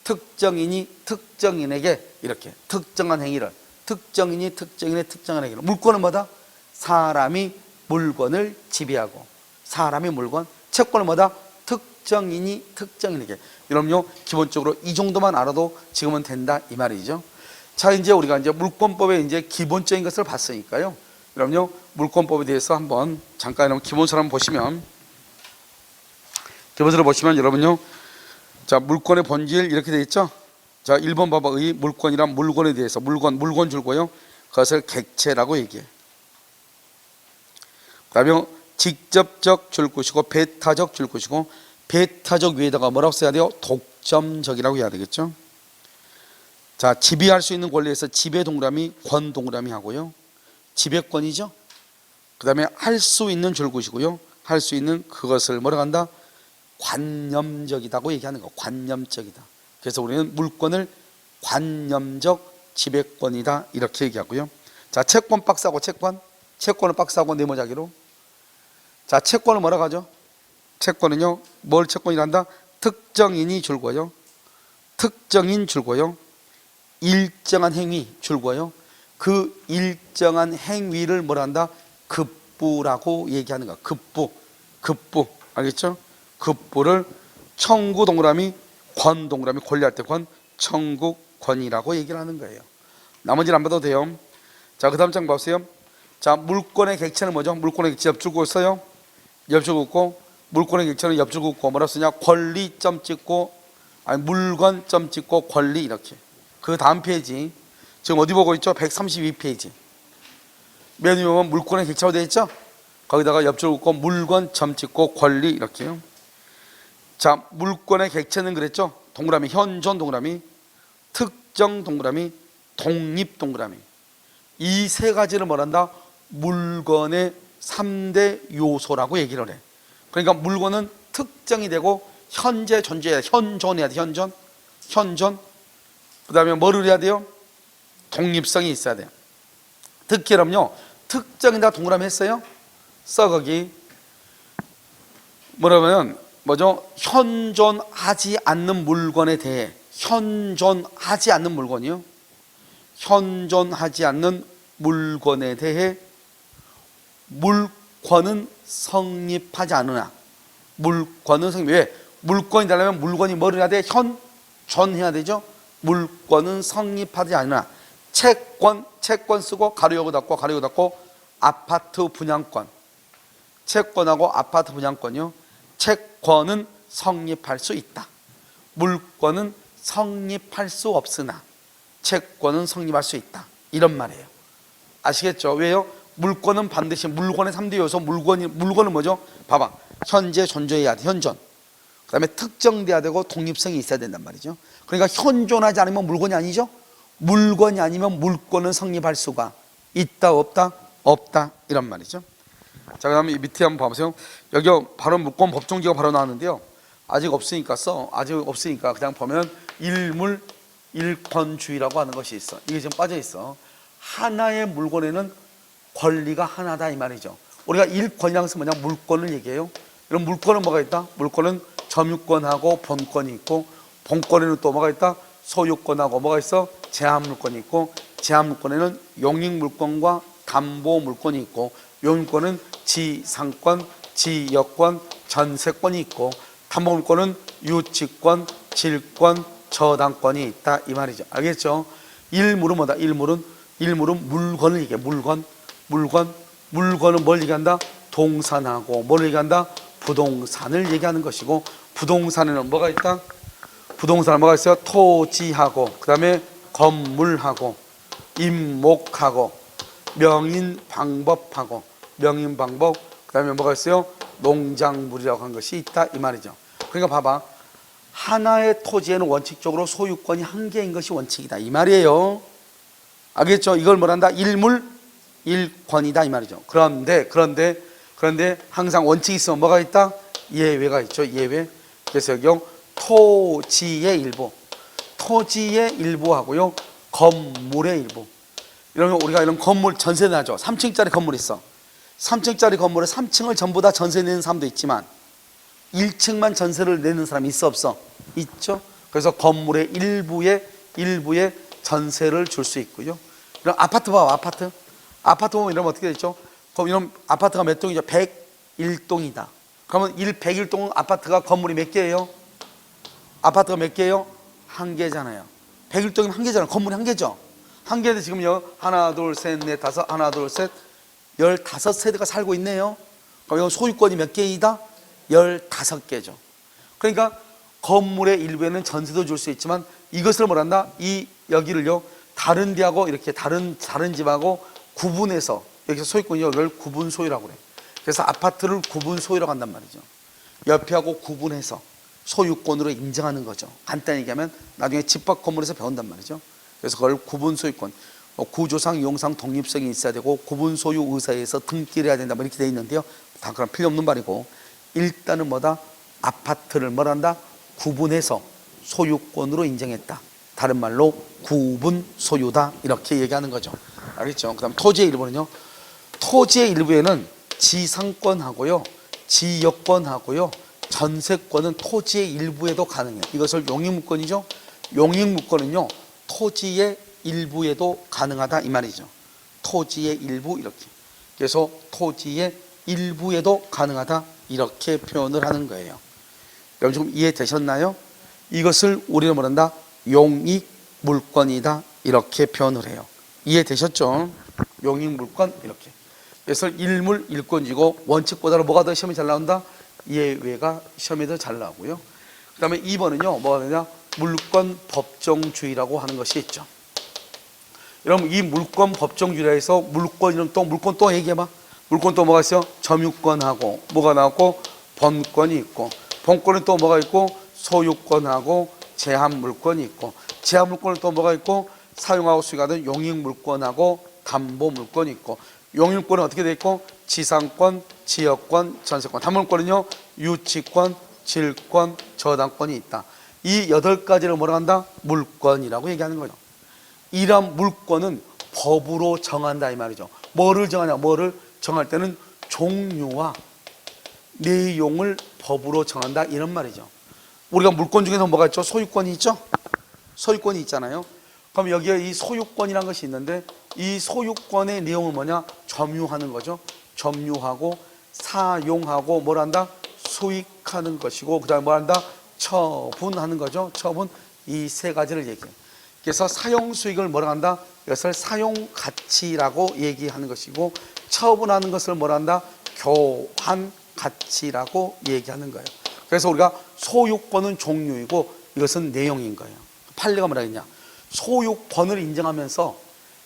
특정인이 특정인에게 이렇게 특정한 행위를, 특정인이 특정인의 특정한 행위를. 물권은 뭐다? 사람이 물건을 지배하고, 사람이 물건. 채권은 뭐다? 특정인이 특정인에게. 여러분요, 기본적으로 이 정도만 알아도 지금은 된다 이 말이죠. 자, 이제 우리가 이제 물권법의 이제 기본적인 것을 봤으니까요. 여러분요, 물권법에 대해서 한번 잠깐 여러분 기본서를 한번 보시면, 기본서를 보시면 여러분요, 자, 물권의 본질 이렇게 되어 있죠. 자, 1번 봐봐. 의 물권이란 물건에 대해서, 물건 줄고요, 그것을 객체라고 얘기해. 그 다음에 직접적 줄 것이고 배타적 줄 것이고, 배타적 위에다가 뭐라고 써야 돼요? 독점적이라고 해야 되겠죠. 자, 지배할 수 있는 권리에서 지배 동그라미, 권 동그라미 하고요, 지배권이죠. 그 다음에 할 수 있는 줄 것이고요, 할 수 있는 그것을 뭐라고 한다? 관념적이다고 얘기하는 거. 관념적이다. 그래서 우리는 물권을 관념적 지배권이다 이렇게 얘기하고요. 자, 채권 박스하고 채권을 박스하고 네모자기로. 자, 채권을 뭐라고 하죠? 채권은요, 뭘 채권이란다? 특정인이 줄고요, 특정인 줄고요, 일정한 행위 줄고요, 그 일정한 행위를 뭐라 한다? 급부라고 얘기하는 거야. 급부 알겠죠? 급부를 청구 동그라미, 권 동그라미, 권리할 때 권, 청구권이라고 얘기를 하는 거예요. 나머지는 안 봐도 돼요. 자, 그 다음 장 보세요. 자, 물권의 객체는 뭐죠? 물권의 객체 옆줄 써요. 옆줄 긋고, 물권의 객체는 옆줄 긋고 뭐라 쓰냐? 권리 점 찍고, 아니 물건 점 찍고 권리 이렇게. 그 다음 페이지 지금 어디 보고 있죠? 132페이지 맨 위에 보면 물권의 객체로 되어 있죠? 거기다가 옆줄 긋고 물건 점 찍고 권리 이렇게요. 자, 물권의 객체는 그랬죠? 동그라미, 현존 동그라미, 특정 동그라미, 독립 동그라미. 이 세 가지를 뭐란다? 물건의 3대 요소라고 얘기를 해. 그러니까 물건은 특정이 되고 현재 존재해야 돼. 현존해야 돼. 현존. 그 다음에 뭐를 해야 돼요? 독립성이 있어야 돼요. 특히 여러분요, 특정이다 동그라미 했어요? 써 거기. 뭐라면 뭐죠? 현존하지 않는 물건에 대해, 현존하지 않는 물건이요, 현존하지 않는 물건에 대해 물권은 성립하지 않으나. 물권은 성립. 왜? 물권이 되려면 물건이 뭐를 해야 돼? 현존해야 되죠. 물권은 성립하지 않으나. 채권 쓰고 가로 열고 닫고 아파트 분양권. 채권하고 아파트 분양권이요, 채권은 성립할 수 있다. 물권은 성립할 수 없으나 채권은 성립할 수 있다. 이런 말이에요. 아시겠죠? 왜요? 물권은 반드시 물건의 3대 요소. 물건은 뭐죠? 봐봐. 현재 존재해야 돼. 현존. 그 다음에 특정돼야 되고 독립성이 있어야 된단 말이죠. 그러니까 현존하지 않으면 물건이 아니죠. 물건이 아니면 물권은 성립할 수가 있다 없다? 없다. 이런 말이죠. 자, 그 다음에 밑에 한번 봐보세요. 여기 바로 물권 법정지가 바로 나왔는데요, 아직 없으니까 그냥 보면 일물 일권주의라고 하는 것이 있어. 이게 지금 빠져 있어. 하나의 물건에는 권리가 하나다 이 말이죠. 우리가 일권이라는 것은 뭐냐? 물권을 얘기해요. 이런 물권은 뭐가 있다? 물권은 점유권하고 본권이 있고, 본권에는 또 뭐가 있다? 소유권하고 뭐가 있어? 제한물권이 있고, 제한물권에는 용익물권과 담보물권이 있고, 용익권은 지상권, 지역권, 전세권이 있고, 담보물권은 유치권, 질권, 저당권이 있다 이 말이죠. 알겠죠? 일물은 뭐다? 일물은 물건을 얘기해. 물건은 뭘 얘기한다? 동산하고 뭘 얘기한다? 부동산을 얘기하는 것이고, 부동산에는 뭐가 있다? 부동산은 뭐가 있어요? 토지하고, 그 다음에 건물하고, 임목하고, 명인방법하고, 그 다음에 뭐가 있어요? 농작물이라고 한 것이 있다 이 말이죠. 그러니까 봐봐, 하나의 토지에는 원칙적으로 소유권이 한 개인 것이 원칙이다 이 말이에요. 알겠죠? 이걸 뭐란다? 일물 일권이다 이 말이죠. 그런데 항상 원칙이 있으면 뭐가 있다? 예외가 있죠. 예외. 그래서 여기 토지의 일부하고요, 건물의 일부. 이러면 우리가 이런 건물 전세 내죠. 3층짜리 건물 있어. 3층짜리 건물에 3층을 전부 다 전세 내는 사람도 있지만 1층만 전세를 내는 사람이 있어 없어? 있죠. 그래서 건물의 일부에 전세를 줄 수 있고요. 이런 아파트 봐봐. 아파트 보면 이러면 어떻게 되죠? 그럼 이런 아파트가 몇 동이죠? 101동이다. 그러면 101동은 아파트가 건물이 몇 개예요? 아파트가 몇 개예요? 한 개잖아요. 101동이면 한 개잖아요. 건물이 한 개죠. 한 개인데 지금요, 하나, 둘, 셋, 넷, 다섯, 하나, 둘, 셋, 15세대가 살고 있네요. 그럼 이건 소유권이 몇 개이다? 15개죠. 그러니까 건물의 일부에는 전세도 줄 수 있지만 이것을 뭐란다? 여기를요, 다른 데하고 이렇게 다른 집하고 구분해서, 여기서 소유권이 이걸 구분 소유라고 그래. 그래서 아파트를 구분 소유라고 한단 말이죠. 옆에하고 구분해서 소유권으로 인정하는 거죠. 간단히 얘기하면 나중에 집합 건물에서 배운단 말이죠. 그래서 그걸 구분 소유권, 구조상, 이용상 독립성이 있어야 되고 구분 소유 의사에서 등기를 해야 된다, 뭐 이렇게 돼 있는데요. 다 그런 필요 없는 말이고, 일단은 뭐다? 아파트를 뭐란다? 구분해서 소유권으로 인정했다. 다른 말로 구분 소유다 이렇게 얘기하는 거죠. 알겠죠? 그다음 토지의 일부는요. 토지의 일부에는 지상권하고요, 지역권하고요, 전세권은 토지의 일부에도 가능해요. 이것을 용익물권이죠. 용익물권은요, 토지의 일부에도 가능하다 이 말이죠. 토지의 일부 이렇게. 그래서 토지의 일부에도 가능하다 이렇게 표현을 하는 거예요. 여러분 지금 이해되셨나요? 이것을 우리는 뭐란다? 용익물권이다 이렇게 표현을 해요. 이해되셨죠? 용익물권 이렇게. 그래서 일물 일권이고, 원칙보다는 뭐가 더 시험에 잘 나온다? 예외가 시험에 더 잘 나오고요. 그 다음에 2번은요 뭐가 되냐? 물권 법정주의라고 하는 것이 있죠. 여러분 이 물권 법정주의라 해서 물권 또 얘기해봐. 물권 또 뭐가 있어요? 점유권하고 뭐가 나왔고, 본권이 있고, 본권은 또 뭐가 있고, 소유권하고 제한물권이 있고, 제한물권은 또 뭐가 있고, 사용하고 수익하는 용익물권하고 담보물권이 있고, 용익물권은 어떻게 돼 있고, 지상권, 지역권, 전세권. 담보물권은요, 유치권, 질권, 저당권이 있다. 이 8가지를 뭐라 한다? 물권이라고 얘기하는 거죠. 이런 물권은 법으로 정한다 이 말이죠. 뭐를 정하냐? 뭐를 정할 때는 종류와 내용을 법으로 정한다 이런 말이죠. 우리가 물권 중에서 뭐가 있죠? 소유권이 있죠? 소유권이 있잖아요. 그럼 여기에 이 소유권이라는 것이 있는데, 이 소유권의 내용은 뭐냐? 점유하는 거죠. 점유하고 사용하고 뭘 한다? 수익하는 것이고, 그 다음에 뭘 한다? 처분하는 거죠. 처분. 이 3가지를 얘기해요. 그래서 사용 수익을 뭐라 한다? 이것을 사용 가치라고 얘기하는 것이고, 처분하는 것을 뭐라 한다? 교환 가치라고 얘기하는 거예요. 그래서 우리가 소유권은 종류이고 이것은 내용인 거예요. 판례가 뭐라 했냐? 소유권을 인정하면서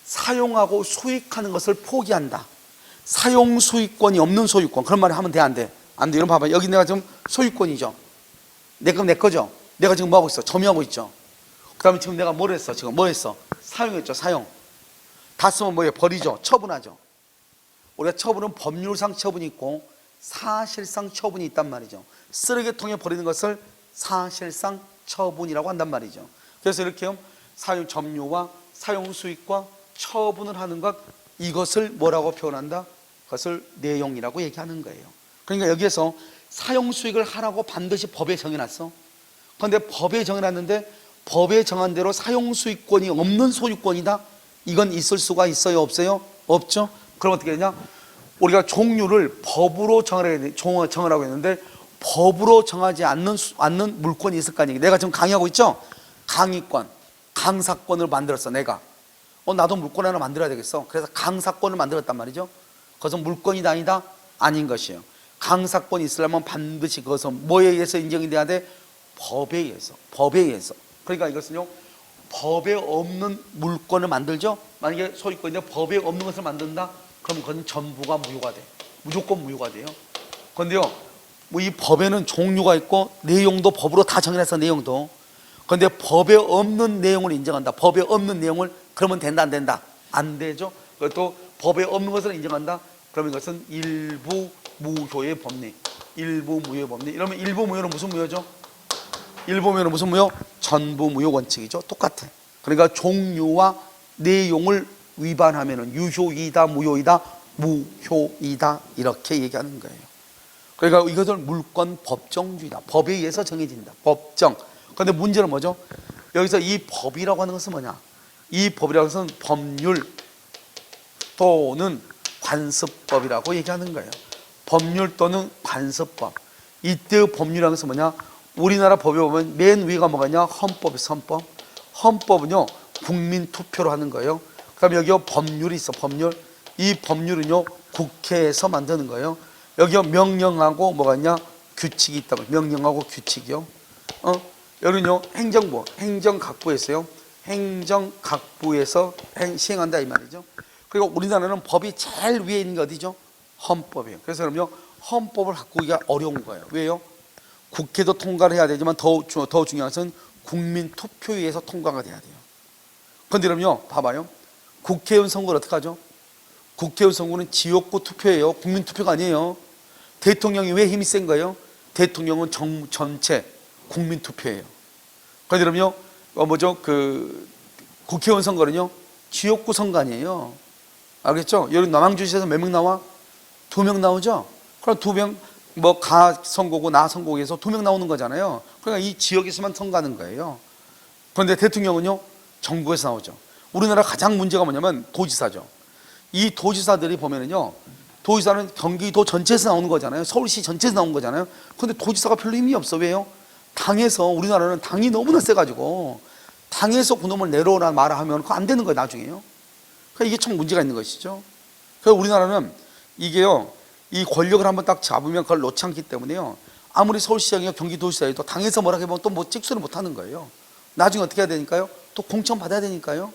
사용하고 수익하는 것을 포기한다. 사용 수익권이 없는 소유권, 그런 말을 하면 돼, 안 돼? 안 돼. 이런 봐봐. 여기 내가 지금 소유권이죠. 내 거죠. 내가 지금 뭐 하고 있어? 점유하고 있죠. 그 다음에 지금 내가 뭘 했어? 지금 뭐 했어? 사용했죠. 사용. 다 쓰면 뭐예요? 버리죠. 처분하죠. 우리가 처분은 법률상 처분이 있고 사실상 처분이 있단 말이죠. 쓰레기통에 버리는 것을 사실상 처분이라고 한단 말이죠. 그래서 이렇게 사용 점유와 사용 수익과 처분을 하는 것, 이것을 뭐라고 표현한다? 그것을 내용이라고 얘기하는 거예요. 그러니까 여기에서 사용 수익을 하라고 반드시 법에 정해놨어. 그런데 법에 정해놨는데 법에 정한 대로 사용 수익권이 없는 소유권이다. 이건 있을 수가 있어요, 없어요? 없죠. 그럼 어떻게 되냐? 우리가 종류를 법으로 정하라고 했는데 법으로 정하지 않는 물건이 있을 거 아니에요. 내가 지금 강의하고 있죠? 강의권, 강사권을 만들었어. 내가 나도 물건 하나 만들어야 되겠어. 그래서 강사권을 만들었단 말이죠. 그것은 물건이다 아니다? 아닌 것이에요. 강사권이 있으려면 반드시 그것은 뭐에 의해서 인정이 돼야 돼? 법에 의해서. 법에 의해서. 그러니까 이것은요, 법에 없는 물건을 만들죠. 만약에 소유권인데 법에 없는 것을 만든다, 그럼 그건 전부가 무효가 돼. 무조건 무효가 돼요. 그런데요, 뭐 이 법에는 종류가 있고 내용도 법으로 다 정해놨어. 내용도. 그런데 법에 없는 내용을 인정한다. 법에 없는 내용을 그러면 된다 안 된다? 안 되죠. 그것도 법에 없는 것을 인정한다. 그러면 이것은 일부 무효의 법리. 일부 무효의 법리. 이러면 일부 무효는 무슨 무효죠? 일부 무효는 무슨 무효? 전부 무효 원칙이죠. 똑같아. 그러니까 종류와 내용을 위반하면은 유효이다, 무효이다, 무효이다 이렇게 얘기하는 거예요. 그러니까 이것을 물권 법정주의다. 법에 의해서 정해진다. 법정. 그런데 문제는 뭐죠? 여기서 이 법이라고 하는 것은 뭐냐? 이 법이라고 하는 것은 법률 또는 관습법이라고 얘기하는 거예요. 법률 또는 관습법. 이때의 법률이라는 것은 뭐냐? 우리나라 법에 보면 맨 위가 뭐가 있냐? 헌법이있어. 헌법. 헌법은요, 국민 투표로 하는 거예요. 그 다음에 여기 법률이 있어. 법률. 이 법률은요, 국회에서 만드는 거예요. 여기 명령하고 뭐가 있냐? 규칙이 있다고. 명령하고 규칙이요. 여기는요, 행정부, 행정각부에서요. 행정각부에서 시행한다 이 말이죠. 그리고 우리나라는 법이 제일 위에 있는 게 어디죠? 헌법이에요. 그래서 그럼요, 헌법을 바꾸기가 어려운 거예요. 왜요? 국회도 통과를 해야 되지만 더 중요한 것은 국민 투표에 의해서 통과가 돼야 돼요. 그런데 그럼요, 봐봐요. 국회의원 선거를 어떻게 하죠? 국회의원 선거는 지역구 투표예요. 국민 투표가 아니에요. 대통령이 왜 힘이 센 거예요? 대통령은 정부 전체 국민 투표예요. 그런데 그럼요, 국회의원 선거는요, 지역구 선거 아니에요. 알겠죠? 여기 남양주시에서 몇 명 나와? 2명 나오죠? 그럼 2명, 가 선거고 나 선거에서 2명 나오는 거잖아요. 그러니까 이 지역에서만 선거하는 거예요. 그런데 대통령은요, 전국에서 나오죠. 우리나라 가장 문제가 뭐냐면 도지사죠. 이 도지사들이 보면은요, 도지사는 경기도 전체에서 나오는 거잖아요. 서울시 전체에서 나오는 거잖아요. 그런데 도지사가 별로 힘이 없어. 왜요? 당에서, 우리나라는 당이 너무나 세가지고 당에서 그놈을 내려오라 말아 하면 그거 안 되는 거예요, 나중에요. 그러니까 이게 참 문제가 있는 것이죠. 그래서 우리나라는 이게요, 이 권력을 한번 딱 잡으면 그걸 놓지 않기 때문에요, 아무리 서울시장이나 경기도지사에도 당에서 뭐라 하면 또 뭐 찍소리 못 하는 거예요. 나중에 어떻게 해야 되니까요? 또 공천 받아야 되니까요.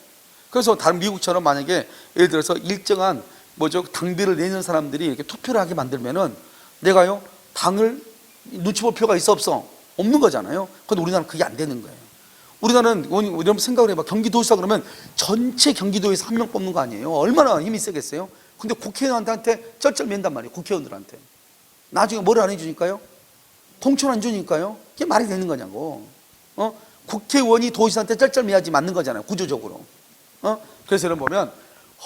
그래서 다른 미국처럼 만약에 예를 들어서 일정한 당비를 내는 사람들이 이렇게 투표를 하게 만들면은 내가요, 당을 눈치 볼 필요가 있어 없어? 없는 거잖아요. 그런데 우리나라는 그게 안 되는 거예요. 우리나라는 여러분 생각을 해봐. 경기도지사 그러면 전체 경기도에서 한 명 뽑는 거 아니에요. 얼마나 힘이 세겠어요. 근데 국회의원한테 쩔쩔맨단 말이에요. 국회의원들한테. 나중에 뭐를 안 해주니까요? 공천 안 주니까요. 이게 말이 되는 거냐고. 국회의원이 도지사한테 쩔쩔매야지 맞는 거잖아요. 구조적으로. 그래서 여러분 보면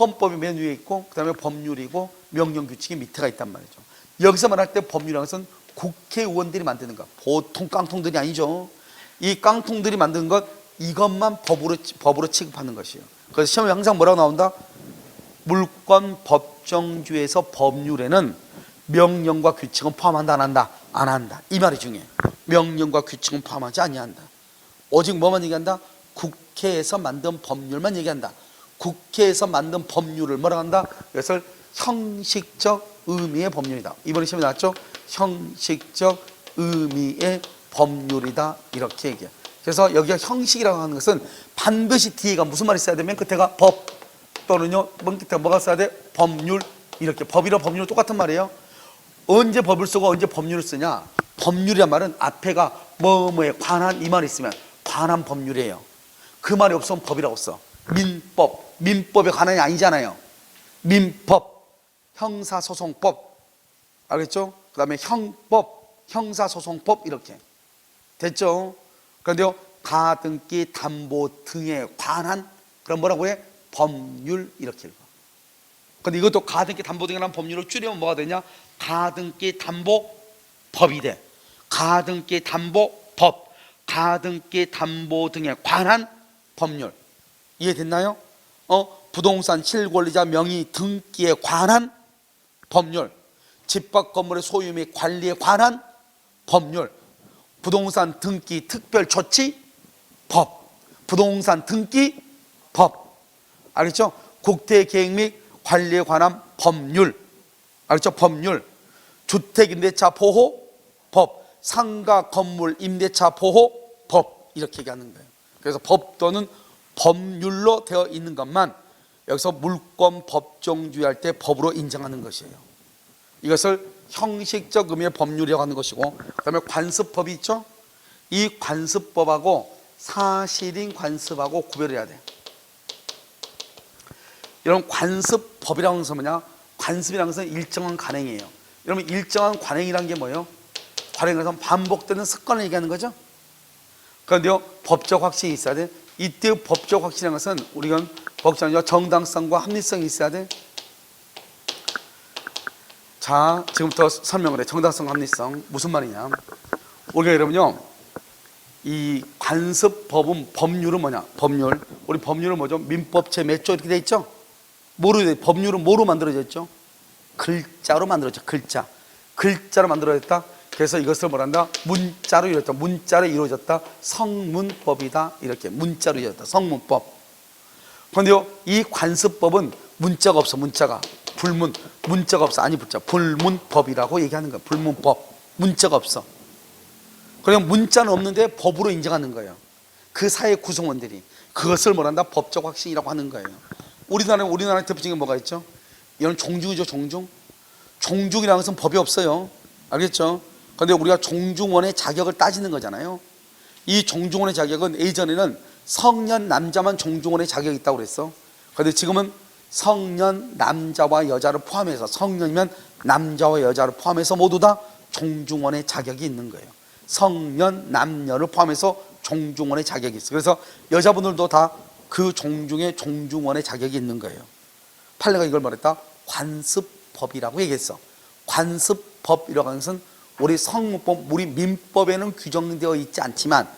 헌법이 맨 위에 있고 그 다음에 법률이고 명령규칙이 밑에가 있단 말이죠. 여기서 말할 때 법률이라는 것은 국회의원들이 만드는 것. 보통 깡통들이 아니죠. 이 깡통들이 만드는 것, 이것만 법으로 취급하는 것이에요. 그래서 시험에 항상 뭐라고 나온다? 물권 법정주에서 법률에는 명령과 규칙은 포함한다 안 한다? 안 한다. 이 말이 중요해. 명령과 규칙은 포함하지 아니한다. 오직 뭐만 얘기한다? 국회에서 만든 법률만 얘기한다. 국회에서 만든 법률을 뭐라고 한다? 이것을 형식적 의미의 법률이다. 이번에 시험에 나왔죠? 형식적 의미의 법률이다. 이렇게 얘기해요. 그래서 여기가 형식이라고 하는 것은 반드시 뒤에가 무슨 말이 있어야 되면 끝에가 법 또는요, 맨 끝에 뭐가 써야 돼? 법률. 이렇게 법이랑 법률은 똑같은 말이에요. 언제 법을 쓰고 언제 법률을 쓰냐? 법률이란 말은 앞에가 뭐뭐에 관한 이 말이 있으면 관한 법률이에요. 그 말이 없으면 법이라고 써. 민법, 민법에 관한이 아니잖아요. 민법, 형사소송법, 알겠죠? 그 다음에 형법, 형사소송법 이렇게 됐죠? 그런데요, 가등기 담보 등에 관한 그럼 뭐라고 해? 법률 이렇게 읽어. 근데 이것도 가등기 담보 등이라는 법률을 줄이면 뭐가 되냐? 가등기 담보 법이 돼. 가등기 담보 법, 가등기 담보 등에 관한 법률. 이해됐나요? 부동산 실권리자 명의 등기에 관한 법률, 집합 건물의 소유 및 관리에 관한 법률, 부동산 등기 특별 조치 법, 부동산 등기 법. 알겠죠? 국토 계획 및 관리에 관한 법률. 알겠죠? 법률. 주택 임대차 보호 법, 상가 건물 임대차 보호 법. 이렇게 얘기하는 거예요. 그래서 법 또는 법률로 되어 있는 것만 여기서 물권 법정주의할 때 법으로 인정하는 것이에요. 이것을 형식적 의미의 법률이라고 하는 것이고, 그 다음에 관습법이 있죠. 이 관습법하고 사실인 관습하고 구별해야 돼. 여러분, 관습법이라는 것은 뭐냐? 관습이라는 것은 일정한 관행이에요. 여러분, 일정한 관행이란 게 뭐예요? 관행에서 반복되는 습관을 얘기하는 거죠. 그런데요, 법적 확신이 있어야 돼. 이때 법적 확신이라는 것은 우리가 법적으로 정당성과 합리성이 있어야 돼. 자, 지금부터 설명을 해. 정당성, 합리성 무슨 말이냐? 우리가 여러분요, 이 관습법은, 법률은 뭐냐? 법률. 우리 법률은 뭐죠? 민법 제 몇 조 이렇게 돼 있죠? 법률은 뭐로 만들어졌죠? 글자로 만들어졌죠. 글자로 만들어졌다. 그래서 이것을 뭐란다? 문자로 이루어졌다. 문자로 이루어졌다. 성문법이다. 이렇게 문자로 이루어졌다. 성문법. 그런데요, 이 관습법은 문자가 없어. 문자가 불문, 문자가 없어. 아니 붙자. 불문법이라고 얘기하는 거야. 불문법. 문자가 없어. 그냥 문자는 없는데 법으로 인정하는 거예요. 그 사회 구성원들이 그것을 뭐란다? 법적 확신이라고 하는 거예요. 우리나라의 대표적인 게 뭐가 있죠? 이건 종중이죠. 종중이라는 것은 법이 없어요. 알겠죠? 그런데 우리가 종중원의 자격을 따지는 거잖아요. 이 종중원의 자격은 예전에는 성년 남자만 종중원의 자격이 있다고 그랬어. 그런데 지금은 성년 남자와 여자를 포함해서, 성년이면 남자와 여자를 포함해서 모두 다 종중원의 자격이 있는 거예요. 성년 남녀를 포함해서 종중원의 자격이 있어. 그래서 여자분들도 다 그 종중의 종중원의 자격이 있는 거예요. 판례가 이걸 말했다. 관습법이라고 얘기했어. 관습법이라고 하는 것은 우리 성문법, 우리 민법에는 규정되어 있지 않지만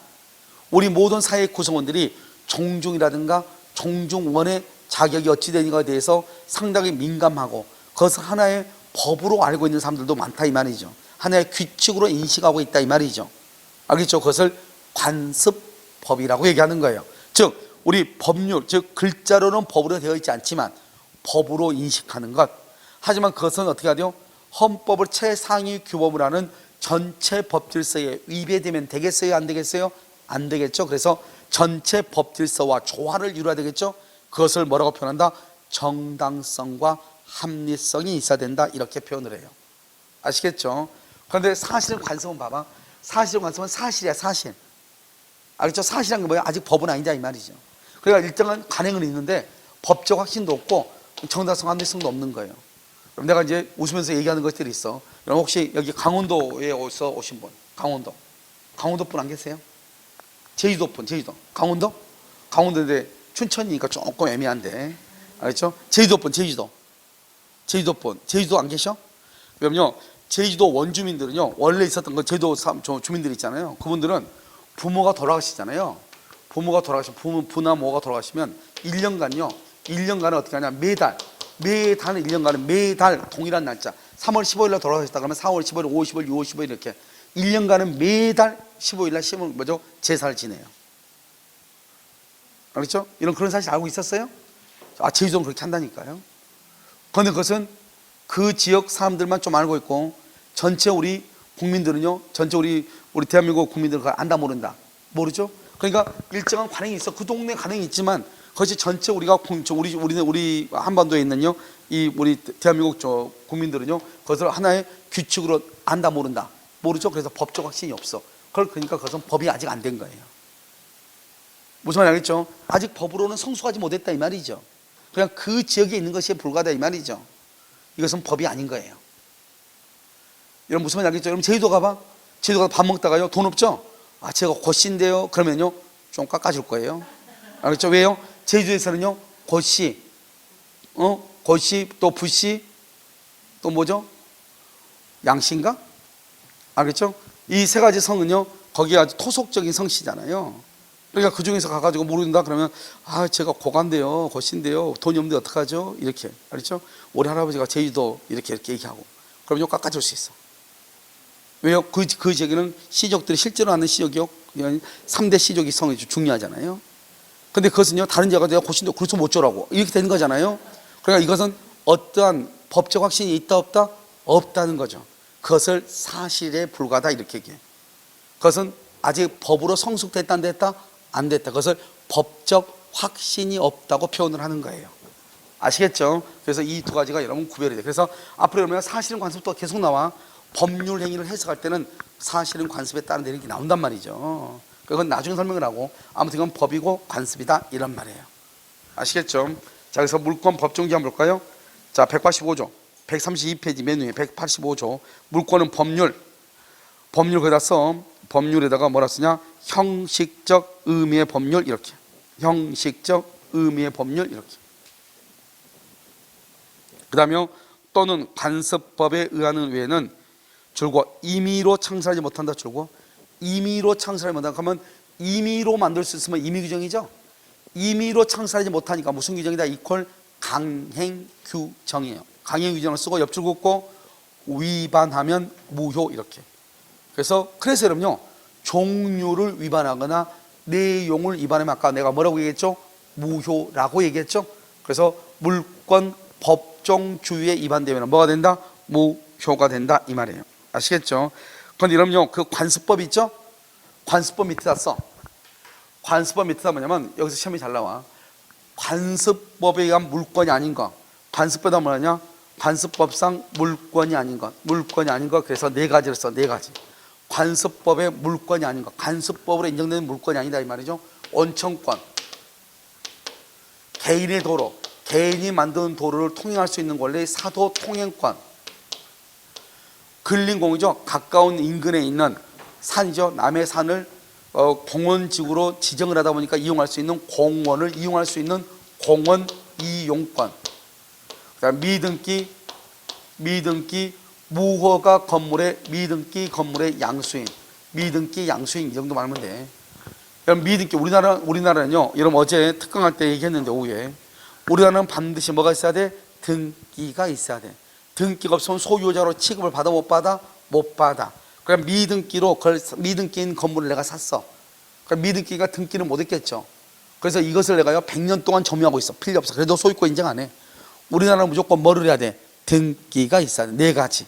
우리 모든 사회 구성원들이 종중이라든가 종중원의 자격이 어찌 되는가에 대해서 상당히 민감하고 그것을 하나의 법으로 알고 있는 사람들도 많다 이 말이죠. 하나의 규칙으로 인식하고 있다 이 말이죠. 알겠죠? 그것을 관습법이라고 얘기하는 거예요. 즉 우리 법률, 즉 글자로는 법으로 되어 있지 않지만 법으로 인식하는 것. 하지만 그것은 어떻게 하죠? 헌법을 최상위 규범을 하는 전체 법질서에 위배되면 되겠어요? 안 되겠어요? 안 되겠죠. 그래서 전체 법질서와 조화를 이루어야 되겠죠. 그것을 뭐라고 표현한다? 정당성과 합리성이 있어야 된다. 이렇게 표현을 해요. 아시겠죠? 그런데 사실은 관습은 봐봐. 사실은 관습은 사실이야. 사실. 알겠죠? 사실이란 게 뭐야? 아직 법은 아니다 이 말이죠. 그러니까 일정한 관행은 있는데 법적 확신도 없고 정당성, 합리성도 없는 거예요. 그럼 내가 이제 웃으면서 얘기하는 것들이 있어. 여러분 혹시 여기 강원도에 오신 분, 강원도 분 안 계세요? 제주도 분, 강원도인데 춘천이니까 조금 애매한데, 알겠죠? 제주도 분, 제주도 안 계셔? 그럼요, 제주도 원주민들은요, 원래 있었던 거 제주도 주민들 있잖아요. 그분들은 부모가 돌아가시잖아요. 부나 모가 돌아가시면 1년간은 어떻게 하냐? 매달 1년간은 매달 동일한 날짜 3월 15일 날 돌아가셨다 그러면 4월 15일, 5월 15일, 6월 15일 이렇게 1년간은 매달 15일 날 뭐죠? 제사를 지내요. 알겠죠? 그런 사실 알고 있었어요? 제주도는 그렇게 한다니까요. 그런데 그것은 그 지역 사람들만 좀 알고 있고 전체 우리 국민들은요, 전체 우리 대한민국 국민들은 그걸 안다 모르죠? 그러니까 일정한 관행이 있어. 그 동네 관행이 있지만 그것이 전체 우리 한반도에 있는요, 이 우리 대한민국 국민들은요, 그것을 하나의 규칙으로 안다 모르죠? 그래서 법적 확신이 없어. 그러니까 그것은 법이 아직 안 된 거예요. 무슨 말인지 알겠죠? 아직 법으로는 성숙하지 못했다 이 말이죠. 그냥 그 지역에 있는 것이 불과하다 이 말이죠. 이것은 법이 아닌 거예요. 여러분 무슨 말인지 알겠죠? 여러분 제주도 가봐. 제주도 가서 밥 먹다가요, 돈 없죠? 제가 고씨인데요. 그러면요, 좀 깎아줄 거예요. 알겠죠? 왜요? 제주도에서는요, 고씨, 또 부씨, 또 뭐죠? 양씨인가? 알겠죠? 이 세 가지 성은요, 거기에 아주 토속적인 성씨잖아요. 그러니까 그 중에서 가가지고 모른다 그러면, 아, 제가 고간데요, 고신데요, 돈이 없는데 어떡하죠? 이렇게. 알겠죠? 우리 할아버지가 제주도 이렇게 얘기하고. 그럼 요 깎아줄 수 있어. 왜요? 그 지역에는 시족들이 실제로 하는 시족이요. 3대 시족이 성이 중요하잖아요. 근데 그것은요, 다른 지역가 내가 고신데 그래서 못 줘라고. 이렇게 되는 거잖아요. 그러니까 이것은 어떠한 법적 확신이 있다, 없다? 없다는 거죠. 그것을 사실에 불과하다 이렇게 얘기해. 그것은 아직 법으로 성숙됐다 안 됐다? 안 됐다. 그것을 법적 확신이 없다고 표현을 하는 거예요. 아시겠죠? 그래서 이 두 가지가 여러분 구별이 돼. 그래서 앞으로 여러분 사실은 관습도 계속 나와. 법률 행위를 해석할 때는 사실은 관습에 따른 내용이 나온단 말이죠. 그건 나중에 설명을 하고 아무튼 이건 법이고 관습이다 이런 말이에요. 아시겠죠? 자, 그래서 물권 법정기 한번 볼까요? 자, 185조 132페이지 맨 위에 185조 물권은 법률 거기다 써. 법률에다가 뭐라 쓰냐? 형식적 의미의 법률 이렇게. 형식적 의미의 법률 이렇게. 그 다음에 또는 관습법에 의하는 외에는 줄고 임의로 창설하지 못한다. 줄고 임의로 창설하지 못한다. 그러면 임의로 만들 수 있으면 임의 규정이죠. 임의로 창설하지 못하니까 무슨 규정이다? 이퀄 강행 규정이에요. 강행 규정을 쓰고 옆줄 긋고 위반하면 무효 이렇게. 그래서 여러분요, 종류를 위반하거나 내용을 위반하면 아까 내가 뭐라고 얘기했죠? 무효라고 얘기했죠. 그래서 물권 법정주의에 위반되면 뭐가 된다? 무효가 된다 이 말이에요. 아시겠죠? 그런데 여러분요, 그 관습법 있죠? 관습법 밑에다 써. 관습법 밑에다 뭐냐면 여기서 시험이 잘 나와. 관습법에 의한 물권이 아닌 거. 관습법에다 뭐냐냐? 관습법상 물권이 아닌 것. 물권이 아닌 것. 그래서 네 가지를 써. 네 가지. 관습법의 물권이 아닌 것. 관습법으로 인정되는 물권이 아니다 이 말이죠. 원청권, 개인의 도로, 개인이 만드는 도로를 통행할 수 있는 권리 사도 통행권, 근린공이죠. 가까운 인근에 있는 산이죠. 남의 산을 공원지구로 지정을 하다 보니까 이용할 수 있는 공원을 이용할 수 있는 공원 이용권. 그다음 미등기 무허가 건물의 미등기 건물의 양수인, 미등기 양수인 이 정도 말하면 돼. 여러분 미등기 우리나라는요. 여러분 어제 특강할 때 얘기했는데 오후에 우리나라는 반드시 뭐가 있어야 돼? 등기가 있어야 돼. 등기가 없으면 소유자로 취급을 받아 못 받아? 못 받아. 그럼 미등기로 미등기인 건물을 내가 샀어. 그럼 미등기가 등기는 못 했겠죠. 그래서 이것을 내가요 100년 동안 점유하고 있어. 필요 없어. 그래도 소유권 인정 안 해. 우리나라는 무조건 뭐를 해야 돼? 등기가 있어야 돼. 네 가지.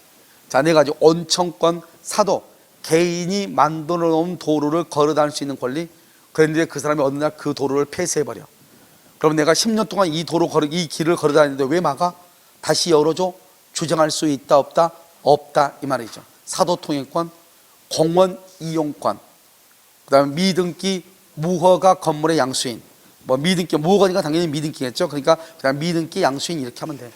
자, 네 가지. 원청권, 사도, 개인이 만들어 놓은 도로를 걸어 다닐 수 있는 권리. 그런데 그 사람이 어느 날 그 도로를 폐쇄해버려. 그럼 내가 10년 동안 이 길을 걸어 다니는데 왜 막아? 다시 열어줘? 주장할 수 있다, 없다? 없다. 이 말이죠. 사도 통행권, 공원 이용권, 그 다음에 미등기 무허가 건물의 양수인. 뭐 미등기, 무허가니까 당연히 미등기겠죠. 그러니까 그냥 미등기 양수인 이렇게 하면 돼.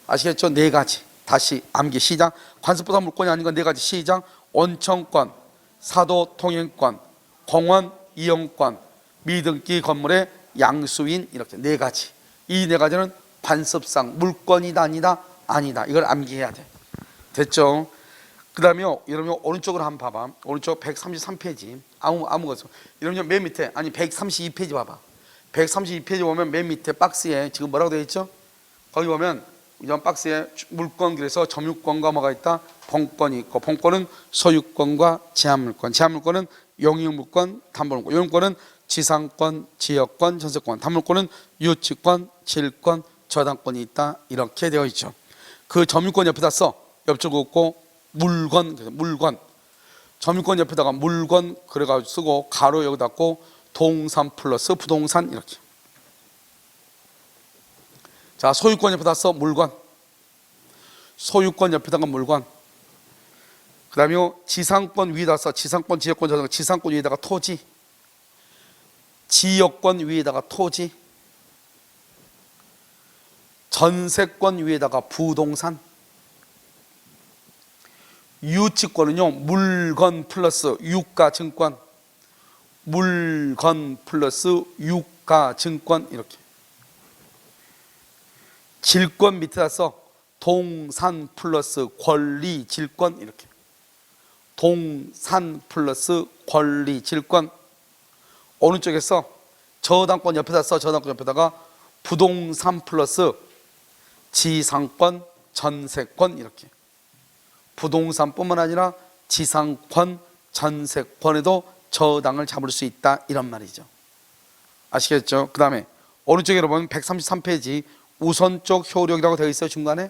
아시겠죠? 네 가지. 다시 암기 시작. 관습보다 물권이 아닌 건 네 가지. 시작. 원청권, 사도 통행권, 공원 이용권, 미등기 건물의 양수인 이렇게 네 가지. 이 네 가지는 관습상 물권이다 아니다? 아니다. 이걸 암기해야 돼. 됐죠? 그 다음에요, 여러분 오른쪽으로 한번 봐봐. 오른쪽 133페이지 아무것도. 여러분 맨 밑에, 아니 132페이지 봐봐. 132페이지 보면 맨 밑에 박스에 지금 뭐라고 되어 있죠? 거기 보면 이런 박스에 물권, 그래서 점유권과 뭐가 있다? 본권이 있고, 본권은 소유권과 제한물권, 제한물권은 용익물권, 담보물권, 용익물권은 지상권, 지역권, 전세권, 담보물권은 유치권, 질권, 저당권이 있다. 이렇게 되어 있죠. 그 점유권 옆에다 써. 옆줄 긋고 물건, 물건. 점유권 옆에다가 물건 그래가지고 쓰고 가로 여기 닫고 동산 플러스 부동산 이렇게. 자, 소유권 옆에다 써. 물건. 소유권 옆에다가 물건. 그 다음에 지상권 위에다 써. 지상권, 지역권, 저당권. 지상권 위에다가 토지. 지역권 위에다가 토지. 전세권 위에다가 부동산. 유치권은요 물건 플러스 유가증권, 물건 플러스 유가증권 이렇게. 질권 밑에다 써. 동산 플러스 권리질권 이렇게. 동산 플러스 권리 질권. 오른쪽에서 저당권 옆에다 써. 저당권 옆에다가 부동산 플러스 지상권, 전세권 이렇게. 부동산뿐만 아니라 지상권, 전세권에도 저당을 잡을 수 있다 이런 말이죠. 아시겠죠? 그 다음에 오른쪽에 보면 133페이지 우선적 효력이라고 되어 있어요. 중간에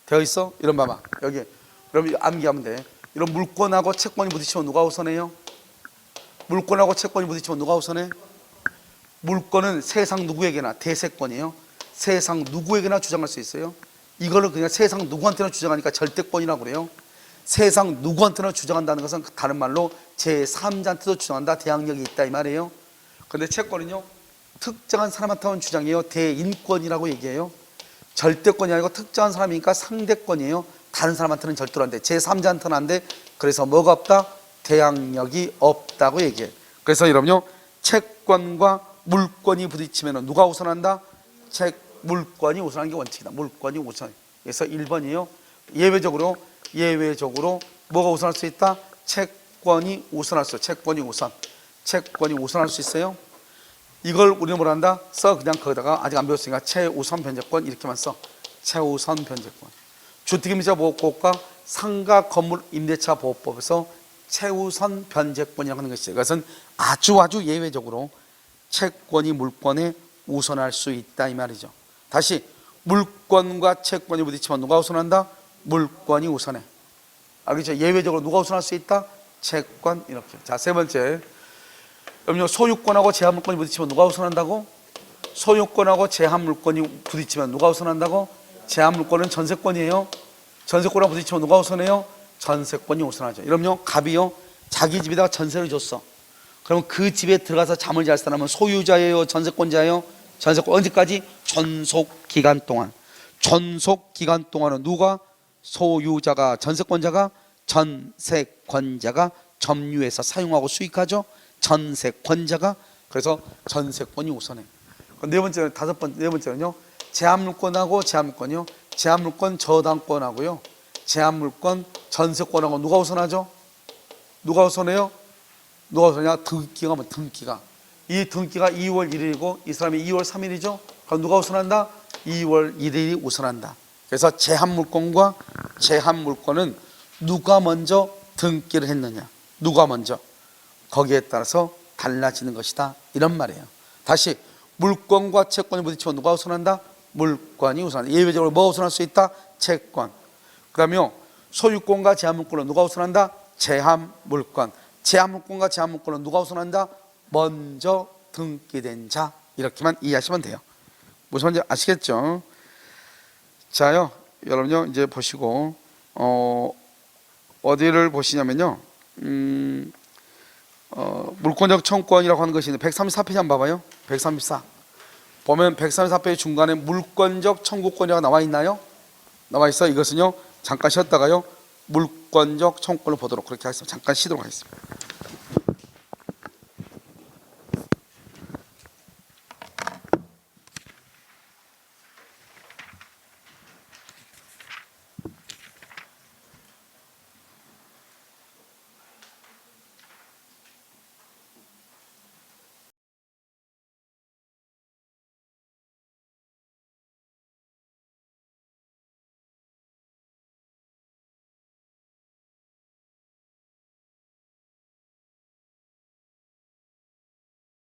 되어 있어? 이런 봐봐. 여기 그럼 암기하면 돼. 이런 물권하고 채권이 부딪히면 누가 우선해요? 물권하고 채권이 부딪히면 누가 우선해? 물권은 세상 누구에게나 대세권이에요. 세상 누구에게나 주장할 수 있어요. 이거를 그냥 세상 누구한테나 주장하니까 절대권이라고 그래요. 세상 누구한테나 주장한다는 것은 다른 말로 제3자한테도 주장한다. 대항력이 있다 이 말이에요. 그런데 채권은요, 특정한 사람한테만 주장해요. 대인권이라고 얘기해요. 절대권이 아니고 특정한 사람이니까 상대권이에요. 다른 사람한테는 절대로 안 돼. 제3자한테는 안 돼. 그래서 뭐가 없다? 대항력이 없다고 얘기해. 그래서 여러분요, 채권과 물권이 부딪히면 누가 우선한다? 물권이 우선하는 게 원칙이다. 물권이 우선. 그래서 1번이에요. 예외적으로 뭐가 우선할 수 있다? 채권이 우선할 수 있어요. 채권이 우선할 수 있어요. 이걸 우리는 뭐라 한다? 써. 그냥 거기다가 아직 안 배웠으니까 최우선 변제권 이렇게만 써. 최우선 변제권. 주택임대차 보호법과 상가 건물 임대차 보호법에서 최우선 변제권이라고 하는 것이죠. 그것은 아주 예외적으로 채권이 물권에 우선할 수 있다 이 말이죠. 다시 물권과 채권이 부딪히면 누가 우선한다? 물권이 우선해. 알겠죠? 예외적으로 누가 우선할 수 있다? 채권 이렇게. 자, 세 번째. 그럼요, 소유권하고 제한물권이 부딪히면 누가 우선한다고? 소유권하고 제한물권이 부딪히면 누가 우선한다고? 제한물권은 전세권이에요. 전세권하고 부딪히면 누가 우선해요? 전세권이 우선하죠. 그럼요, 갑이요, 자기 집에다가 전세를 줬어. 그럼 그 집에 들어가서 잠을 잘 사람은 소유자예요? 전세권자예요? 전세권. 언제까지? 존속기간 동안. 존속기간 동안은 누가? 소유자가, 전세권자가, 전세권자가 점유해서 사용하고 수익하죠. 전세권자가. 그래서 전세권이 우선해. 네 번째는요, 제한물권하고 제한물권이요. 제한물권 저당권하고요, 제한물권 전세권하고 누가 우선하죠? 누가 우선해요? 누가 우선하냐? 등기가 뭐 등기가. 이 등기가 2월 1일이고 이 사람이 2월 3일이죠. 그럼 누가 우선한다? 2월 1일이 우선한다. 그래서 제한물권과 제한물권은 누가 먼저 등기를 했느냐, 누가 먼저, 거기에 따라서 달라지는 것이다 이런 말이에요. 다시 물권과 채권이 부딪히면 누가 우선한다? 물권이 우선한다. 예외적으로 뭐 우선할 수 있다? 채권. 그 다음에 소유권과 제한물권은 누가 우선한다? 제한물권. 제한물권과 제한물권은 누가 우선한다? 먼저 등기된 자. 이렇게만 이해하시면 돼요. 무슨 말인지 아시겠죠? 자요, 여러분요, 이제 보시고 어디를 보시냐면요, 물권적 청구권이라고 하는 것이 있는데 134페이지 한번 봐봐요. 134 보면 134페이지 중간에 물권적 청구권이라고 나와 있나요? 나와 있어. 이것은요, 잠깐 쉬었다가요 물권적 청구권을 보도록 그렇게 하겠습니다. 잠깐 쉬도록 하겠습니다.